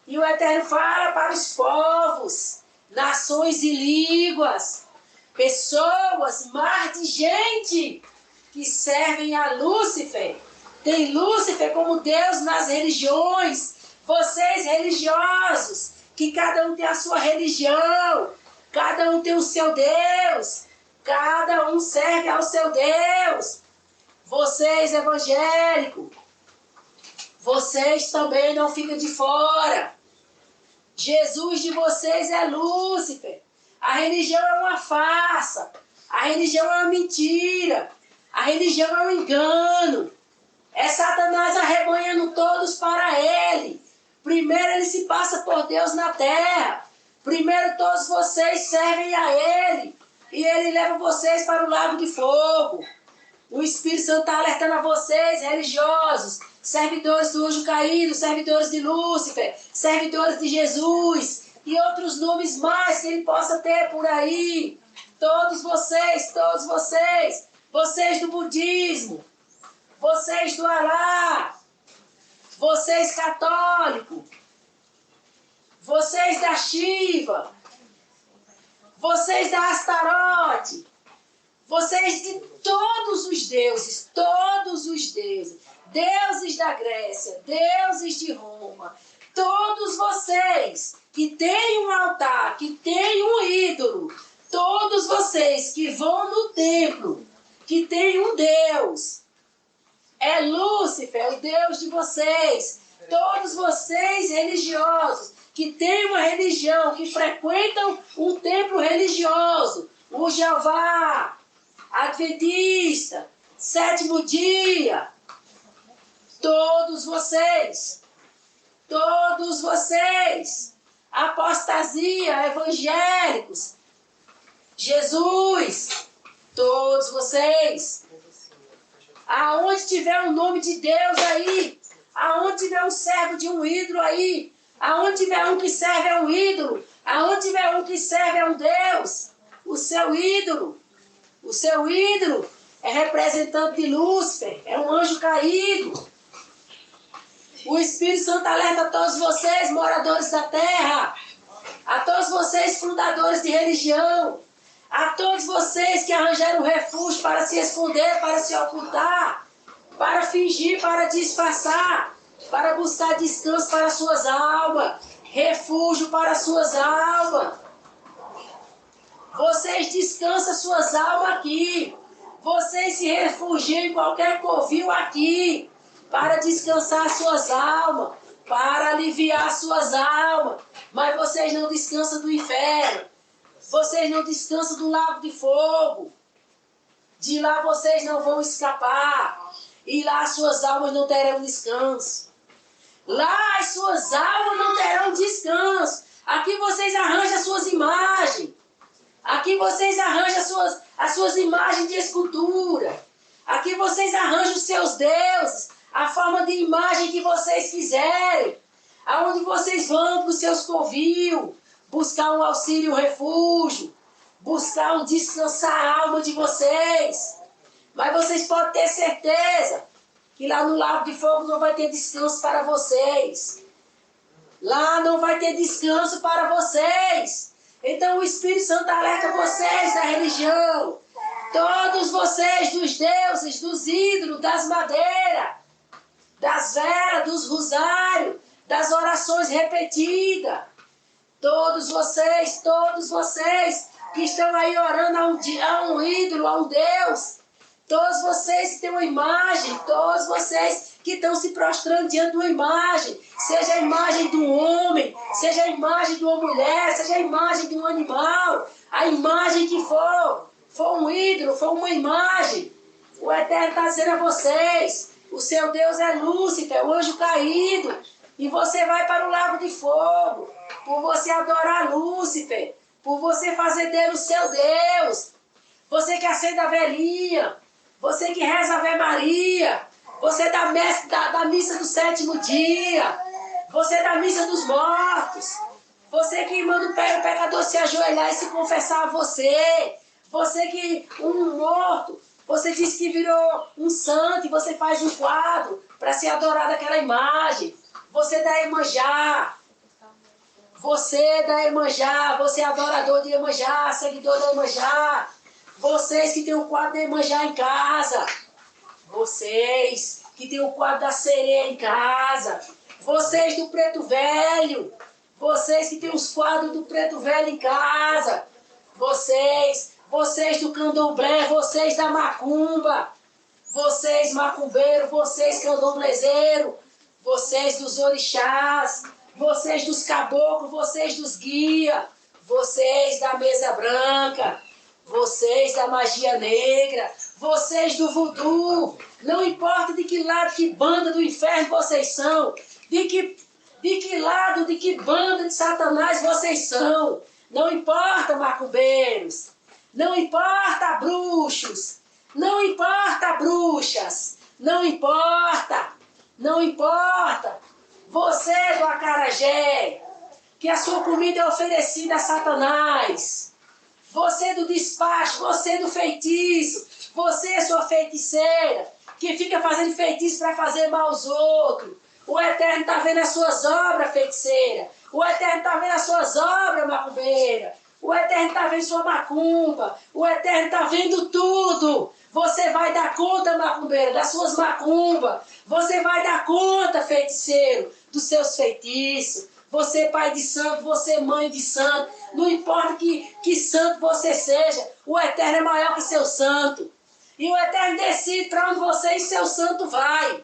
E o Eterno fala para os povos, nações e línguas, pessoas, mar de gente que servem a Lúcifer. Tem Lúcifer como Deus nas religiões. Vocês religiosos, que cada um tem a sua religião, cada um tem o seu Deus, cada um serve ao seu Deus. Vocês evangélicos, vocês também não ficam de fora. Jesus de vocês é Lúcifer. A religião é uma farsa. A religião é uma mentira. A religião é um engano. É Satanás arrebanhando todos para ele. Primeiro ele se passa por Deus na terra. Primeiro todos vocês servem a ele. E ele leva vocês para o lago de fogo. O Espírito Santo está alertando a vocês, religiosos, servidores do anjo caído, servidores de Lúcifer, servidores de Jesus e outros nomes mais que ele possa ter por aí. Todos vocês, vocês do budismo, vocês do Alá, vocês católicos, vocês da Shiva, vocês da Astarote, vocês de todos os deuses, deuses da Grécia, deuses de Roma, todos vocês que têm um altar, que têm um ídolo, todos vocês que vão no templo, que tem um Deus, é Lúcifer, o Deus de vocês, todos vocês religiosos, que têm uma religião, que frequentam um templo religioso, o Jeová, Adventista, Sétimo Dia, todos vocês, apostasia, evangélicos, Jesus, todos vocês, aonde tiver o nome de Deus aí, Aonde tiver um servo de um ídolo aí, aonde tiver um que serve a um ídolo, aonde tiver um que serve a um Deus, o seu ídolo é representante de Lúcifer, é um anjo caído. O Espírito Santo alerta a todos vocês, moradores da terra, a todos vocês, fundadores de religião, a todos vocês que arranjaram refúgio para se esconder, para se ocultar, para fingir, para disfarçar, para buscar descanso para suas almas, refúgio para suas almas. Vocês descansam suas almas aqui. Vocês se refugiam em qualquer covil aqui, para descansar suas almas, para aliviar suas almas. Mas vocês não descansam do inferno. Vocês não descansam do lago de fogo. De lá vocês não vão escapar. E lá suas almas não terão descanso. Lá as suas almas não terão descanso. Aqui vocês arranjam as suas imagens. Aqui vocês arranjam as suas imagens de escultura. Aqui vocês arranjam os seus deuses. A forma de imagem que vocês quiserem. Aonde vocês vão para os seus covios. Buscar um auxílio, um refúgio. Buscar um descansar a alma de vocês. Mas vocês podem ter certeza que lá no lago de fogo não vai ter descanso para vocês. Lá não vai ter descanso para vocês. Então o Espírito Santo alerta vocês da religião. Todos vocês dos deuses, dos ídolos, das madeiras, das velas, dos rosários, das orações repetidas. Todos vocês que estão aí orando a um ídolo, a um Deus. Todos vocês que têm uma imagem, todos vocês que estão se prostrando diante de uma imagem, seja a imagem de um homem, seja a imagem de uma mulher, seja a imagem de um animal, a imagem que for um ídolo, for uma imagem, o Eterno está dizendo a vocês, o seu Deus é Lúcifer, o anjo caído, e você vai para o lago de fogo, por você adorar Lúcifer, por você fazer dele o seu Deus, você que acende a velhinha, você que reza a Ave Maria, você da missa do sétimo dia, você da missa dos mortos, você que manda o pecador se ajoelhar e se confessar a você, você que um morto, você diz que virou um santo e você faz um quadro para ser adorado aquela imagem, você da Iemanjá, você da Iemanjá, você é adorador de Iemanjá, seguidor da Iemanjá, vocês que têm o quadro da Iemanjá em casa, vocês que têm o quadro da sereia em casa, vocês do preto velho, vocês que têm os quadros do preto velho em casa, vocês do candomblé, vocês da macumba, vocês macumbeiros, vocês candomblezeiros, vocês dos orixás, vocês dos caboclos, vocês dos guias, vocês da mesa branca, vocês da magia negra, vocês do voodoo, não importa de que lado, que banda do inferno vocês são, de que lado, de que banda de Satanás vocês são, não importa macumbeiros, não importa bruxos, não importa bruxas, não importa, você do acarajé, que a sua comida é oferecida a Satanás, você do despacho, você do feitiço, você sua feiticeira, que fica fazendo feitiço para fazer mal aos outros. O Eterno está vendo as suas obras, feiticeira. O Eterno está vendo as suas obras, macumbeira. O Eterno está vendo sua macumba. O Eterno está vendo tudo. Você vai dar conta, macumbeira, das suas macumbas. Você vai dar conta, feiticeiro, dos seus feitiços. Você pai de santo, você mãe de santo. Não importa que santo você seja, o Eterno é maior que seu santo. E o Eterno decide para onde você e seu santo vai.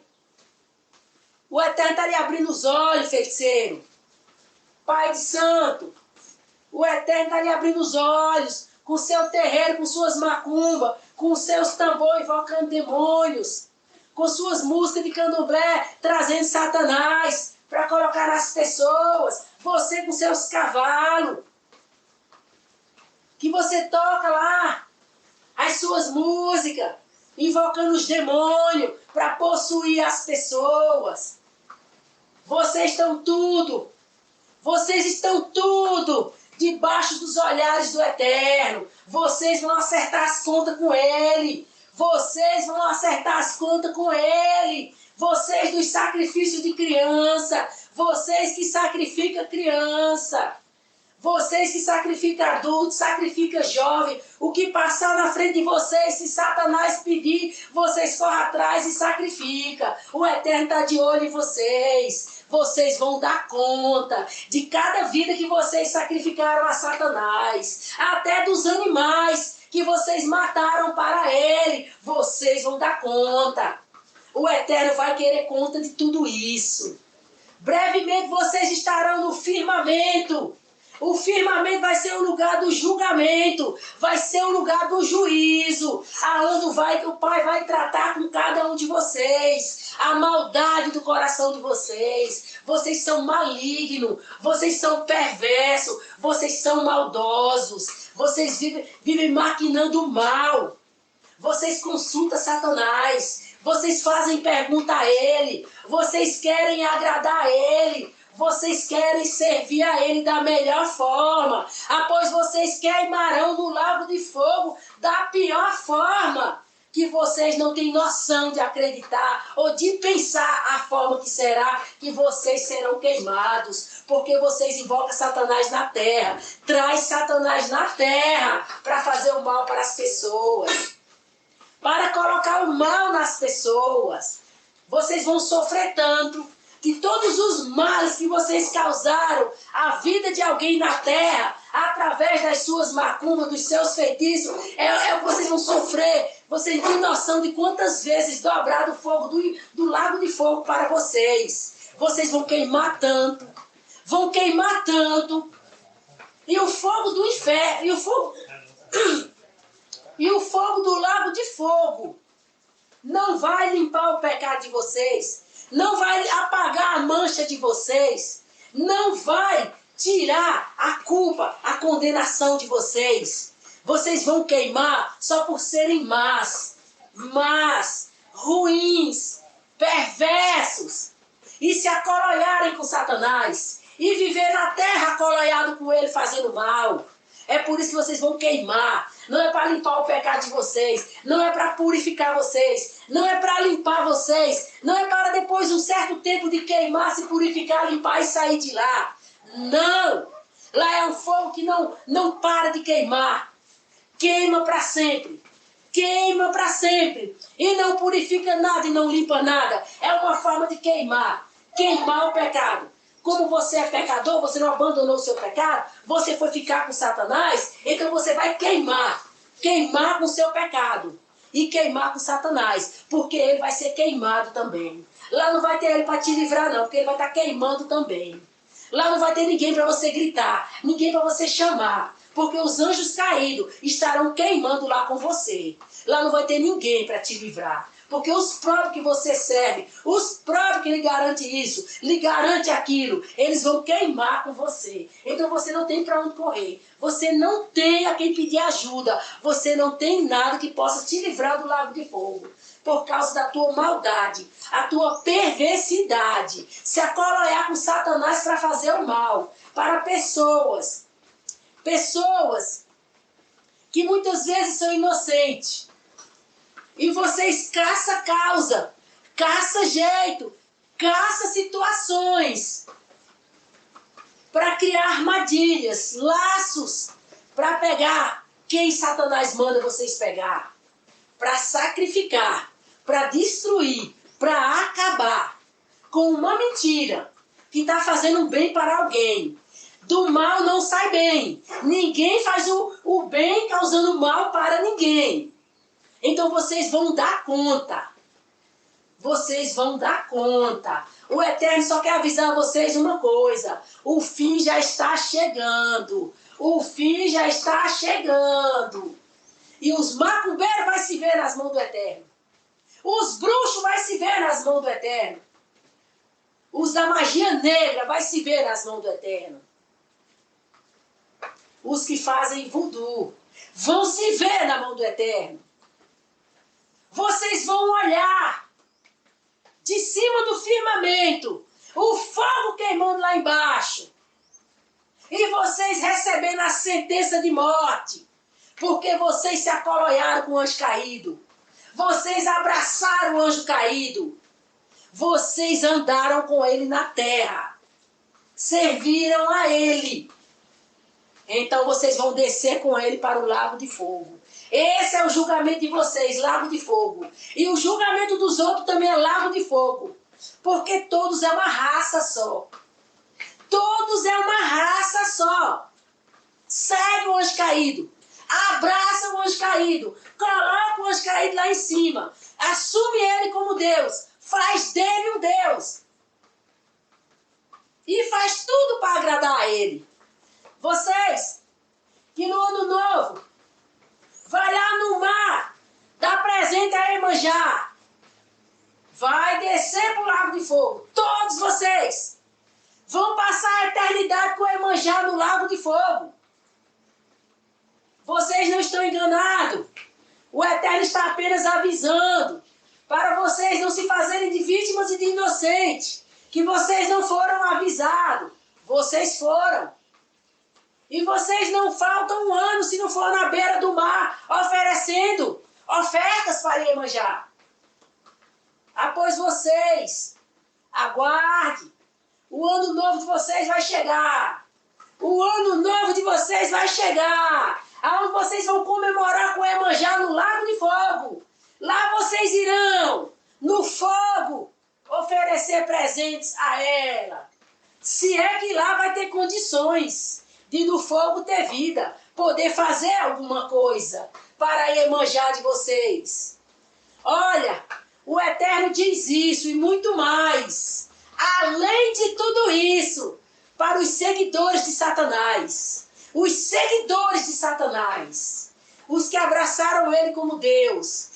O Eterno está lhe abrindo os olhos, feiticeiro. Pai de santo. O Eterno está lhe abrindo os olhos. Com seu terreiro, com suas macumbas, com seus tambores invocando demônios. Com suas músicas de candomblé, trazendo Satanás para colocar nas pessoas. Você com seus cavalos. Que você toca lá as suas músicas, invocando os demônios para possuir as pessoas. Vocês estão tudo debaixo dos olhares do Eterno. Vocês vão acertar as contas com Ele. Vocês vão acertar as contas com Ele. Vocês dos sacrifícios de criança. Vocês que sacrificam criança. Vocês que sacrificam adultos, sacrificam jovem. O que passar na frente de vocês, se Satanás pedir, vocês correm atrás e sacrificam. O Eterno está de olho em vocês. Vocês vão dar conta de cada vida que vocês sacrificaram a Satanás. Até dos animais que vocês mataram para ele. Vocês vão dar conta. O Eterno vai querer conta de tudo isso. Brevemente vocês estarão no firmamento. O firmamento vai ser o lugar do julgamento, vai ser o lugar do juízo, aonde o Pai vai tratar com cada um de vocês, a maldade do coração de vocês. Vocês são malignos, vocês são perversos, vocês são maldosos, vocês vivem maquinando o mal, vocês consultam Satanás, vocês fazem pergunta a ele, vocês querem agradar a ele. Vocês querem servir a Ele da melhor forma. Após vocês queimarão no lago de fogo da pior forma. Que vocês não têm noção de acreditar ou de pensar a forma que será que vocês serão queimados. Porque vocês invocam Satanás na terra. Traz Satanás na terra para fazer o mal para as pessoas. Para colocar o mal nas pessoas. Vocês vão sofrer tanto. Que todos os males que vocês causaram à vida de alguém na terra, através das suas macumbas, dos seus feitiços, vocês vão sofrer. Vocês têm noção de quantas vezes dobrado o fogo do lago de fogo para vocês. Vocês vão queimar tanto. Vão queimar tanto. E o fogo do inferno, e o fogo do lago de fogo não vai limpar o pecado de vocês. Não vai apagar a mancha de vocês. Não vai tirar a culpa, a condenação de vocês. Vocês vão queimar só por serem más, ruins, perversos. E se acoloiarem com Satanás. E viver na terra acoloiado com ele fazendo mal. É por isso que vocês vão queimar. Não é para limpar o pecado de vocês. Não é para purificar vocês. Não é para limpar vocês. Não é para depois de um certo tempo de queimar, se purificar, limpar e sair de lá. Não. Lá é um fogo que não para de queimar. Queima para sempre. Queima para sempre. E não purifica nada e não limpa nada. É uma forma de queimar. Queimar o pecado. Como você é pecador, você não abandonou o seu pecado, você foi ficar com Satanás, então você vai queimar. Queimar com o seu pecado. E queimar com Satanás. Porque ele vai ser queimado também. Lá não vai ter ele para te livrar não, porque ele vai estar queimando também. Lá não vai ter ninguém para você gritar, ninguém para você chamar. Porque os anjos caídos estarão queimando lá com você. Lá não vai ter ninguém para te livrar. Porque os próprios que você serve, os próprios que lhe garante isso, lhe garante aquilo, eles vão queimar com você. Então você não tem para onde correr. Você não tem a quem pedir ajuda. Você não tem nada que possa te livrar do lago de fogo. Por causa da tua maldade, a tua perversidade. Se acoloiar com Satanás para fazer o mal. Para pessoas. Pessoas que muitas vezes são inocentes. E vocês caçam causa, caça jeito, caça situações para criar armadilhas, laços para pegar quem Satanás manda vocês pegar, para sacrificar, para destruir, para acabar com uma mentira que está fazendo bem para alguém. Do mal não sai bem. Ninguém faz o bem causando mal para ninguém. Então vocês vão dar conta. Vocês vão dar conta. O Eterno só quer avisar vocês uma coisa. O fim já está chegando. O fim já está chegando. E os macumbeiros vão se ver nas mãos do Eterno. Os bruxos vão se ver nas mãos do Eterno. Os da magia negra vão se ver nas mãos do Eterno. Os que fazem voodoo vão se ver na mão do Eterno. Vocês vão olhar de cima do firmamento O fogo queimando lá embaixo. E vocês recebendo a sentença de morte. Porque vocês se acoloiaram com o anjo caído. Vocês abraçaram o anjo caído. Vocês andaram com ele na terra. Serviram a ele. Então vocês vão descer com ele para o lago de fogo. Esse é o julgamento de vocês, lago de fogo. E o julgamento dos outros também é lago de fogo. Porque todos é uma raça só. Todos é uma raça só. Segue o anjo caído. Abraça o anjo caído. Coloca o anjo caído lá em cima. Assume ele como Deus. Faz dele um Deus. E faz tudo para agradar a ele. Vocês, que no ano novo, vai lá no mar, dá presente a Iemanjá. Vai descer para o lago de fogo. Todos vocês vão passar a eternidade com a Iemanjá no lago de fogo. Vocês não estão enganados. O Eterno está apenas avisando para vocês não se fazerem de vítimas e de inocentes. Que vocês não foram avisados. Vocês foram. E vocês não faltam um ano se não for na beira do mar oferecendo ofertas para Iemanjá. Após vocês, aguarde. O ano novo de vocês vai chegar. O ano novo de vocês vai chegar. Aonde vocês vão comemorar com Iemanjá no lago de fogo. Lá vocês irão, no fogo, oferecer presentes a ela. Se é que lá vai ter condições de no fogo ter vida, poder fazer alguma coisa para a Iemanjá de vocês. Olha, o Eterno diz isso e muito mais. Além de tudo isso, para os seguidores de Satanás. Os seguidores de Satanás. Os que abraçaram ele como Deus.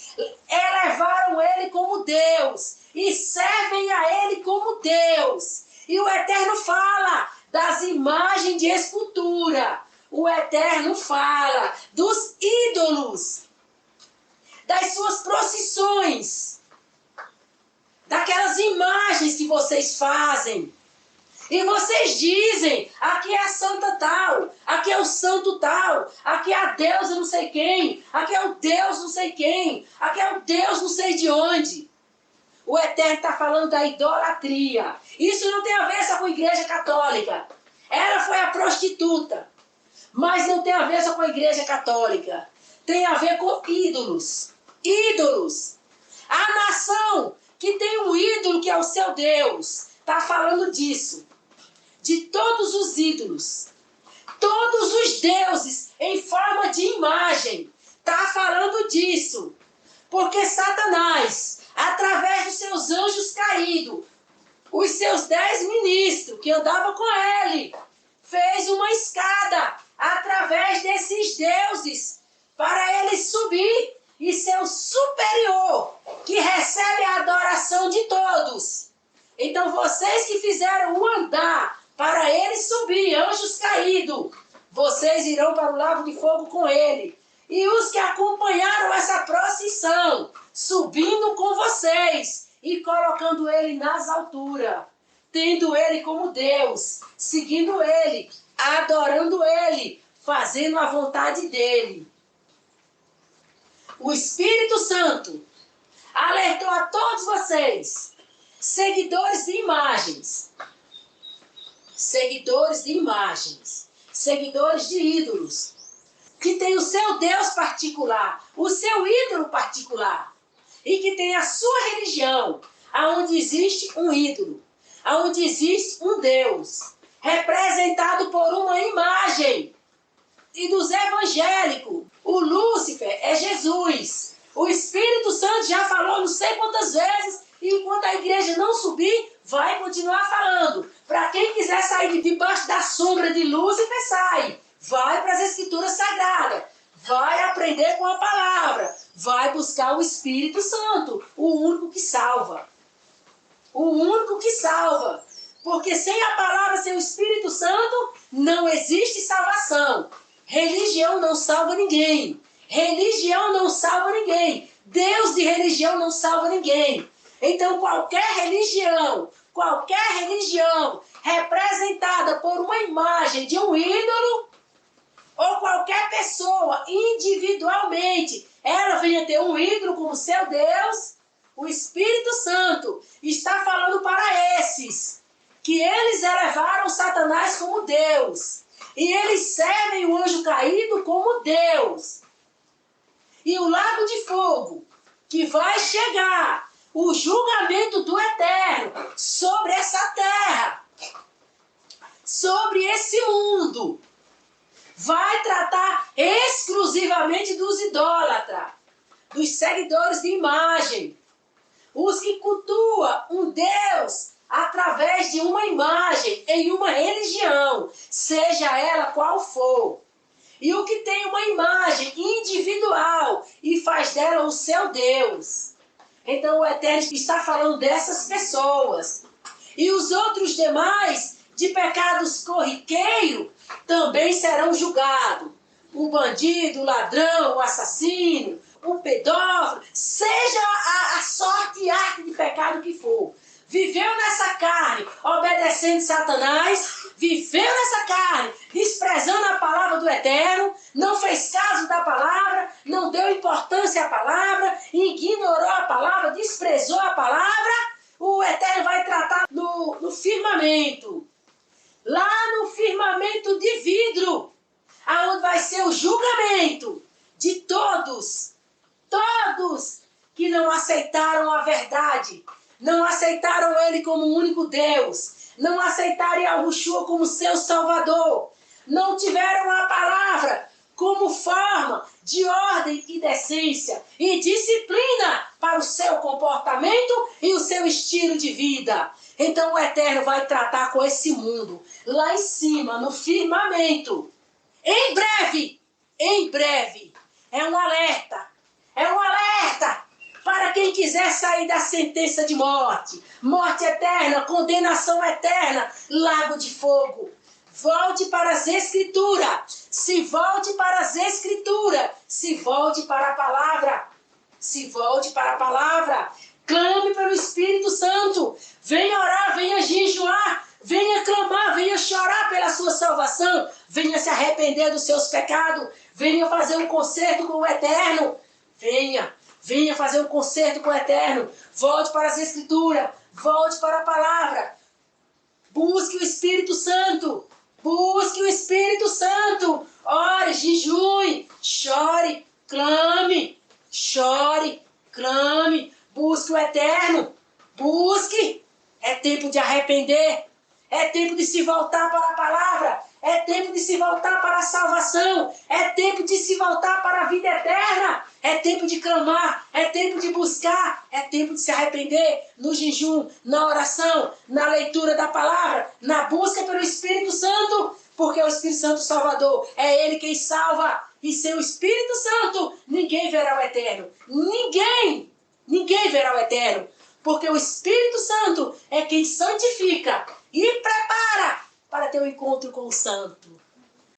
Elevaram ele como Deus. E servem a ele como Deus. E o Eterno fala das imagens de escultura. O Eterno fala dos ídolos. Das suas procissões. Daquelas imagens que vocês fazem. E vocês dizem, aqui é a santa tal, aqui é o santo tal, aqui é a deusa não sei quem, aqui é o Deus não sei quem, aqui é o Deus não sei de onde. O Eterno está falando da idolatria. Isso não tem a ver só com a igreja católica. Ela foi a prostituta. Mas não tem a ver só com a igreja católica. Tem a ver com ídolos. Ídolos. A nação que tem um ídolo que é o seu Deus. Está falando disso. De todos os ídolos. Todos os deuses em forma de imagem. Está falando disso. Porque Satanás, através dos seus anjos caídos, os seus 10 ministros que andavam com ele, fez uma escada através desses deuses para ele subir e ser o superior que recebe a adoração de todos. Então vocês que fizeram o andar para ele subir, anjos caídos, vocês irão para o lago de fogo com ele. E os que acompanharam essa procissão, subindo com vocês e colocando ele nas alturas, tendo ele como Deus, seguindo ele, adorando ele, fazendo a vontade dele. O Espírito Santo alertou a todos vocês, seguidores de imagens, seguidores de ídolos, que tem o seu Deus particular, o seu ídolo particular, e que tem a sua religião, aonde existe um ídolo, aonde existe um Deus, representado por uma imagem. E dos evangélicos, o Lúcifer é Jesus. O Espírito Santo já falou não sei quantas vezes, e enquanto a igreja não subir, vai continuar falando. Para quem quiser sair de debaixo da sombra de Lúcifer, sai. Vai para as Escrituras Sagradas. Vai aprender com a palavra. Vai buscar o Espírito Santo, o único que salva. O único que salva. Porque sem a palavra, sem o Espírito Santo, não existe salvação. Religião não salva ninguém. Religião não salva ninguém. Deus de religião não salva ninguém. Então qualquer religião, qualquer religião representada por uma imagem de um ídolo, ou qualquer pessoa individualmente, ela venha ter um ídolo como seu Deus, o Espírito Santo está falando para esses que eles elevaram Satanás como Deus. E eles servem o anjo caído como Deus. E o lago de fogo, que vai chegar, o julgamento do Eterno sobre essa terra, sobre esse mundo, vai tratar exclusivamente dos idólatras, dos seguidores de imagem, os que cultuam um Deus através de uma imagem em uma religião, seja ela qual for. E o que tem uma imagem individual e faz dela o seu Deus. Então o Eterno está falando dessas pessoas. E os outros demais, de pecados corriqueiros, também serão julgados. O bandido, o ladrão, o assassino, o pedófilo, seja a sorte e arte de pecado que for. Viveu nessa carne, obedecendo Satanás, viveu nessa carne, desprezando a palavra do Eterno, não fez caso da palavra, não deu importância à palavra, ignorou a palavra, desprezou a palavra, o Eterno vai tratar no firmamento. Lá no firmamento de vidro, aonde vai ser o julgamento de todos que não aceitaram a verdade, não aceitaram Ele como o único Deus, não aceitaram Yahushua como seu Salvador, não tiveram a palavra como forma de ordem e decência e disciplina para o seu comportamento e o seu estilo de vida. Então o Eterno vai tratar com esse mundo, lá em cima, no firmamento. Em breve, é um alerta para quem quiser sair da sentença de morte, morte eterna, condenação eterna, lago de fogo. Volte para as Escrituras, se volte para as Escrituras, se volte para a palavra, clame pelo Espírito Santo, venha orar, venha jejuar, venha clamar, venha chorar pela sua salvação, venha se arrepender dos seus pecados, venha fazer um concerto com o Eterno, venha fazer um concerto com o Eterno, volte para as Escrituras, volte para a palavra, busque o Espírito Santo, ore, jejue, chore, clame, busque o Eterno, é tempo de arrepender, é tempo de se voltar para a palavra, é tempo de se voltar para a salvação, é tempo de se voltar para a vida eterna, é tempo de clamar, é tempo de buscar, é tempo de se arrepender no jejum, na oração, na leitura da palavra, na busca pelo Espírito Santo, porque o Espírito Santo Salvador é Ele quem salva, e sem o Espírito Santo ninguém verá o Eterno, ninguém verá o Eterno, porque o Espírito Santo é quem santifica e prepara para ter um encontro com o Santo.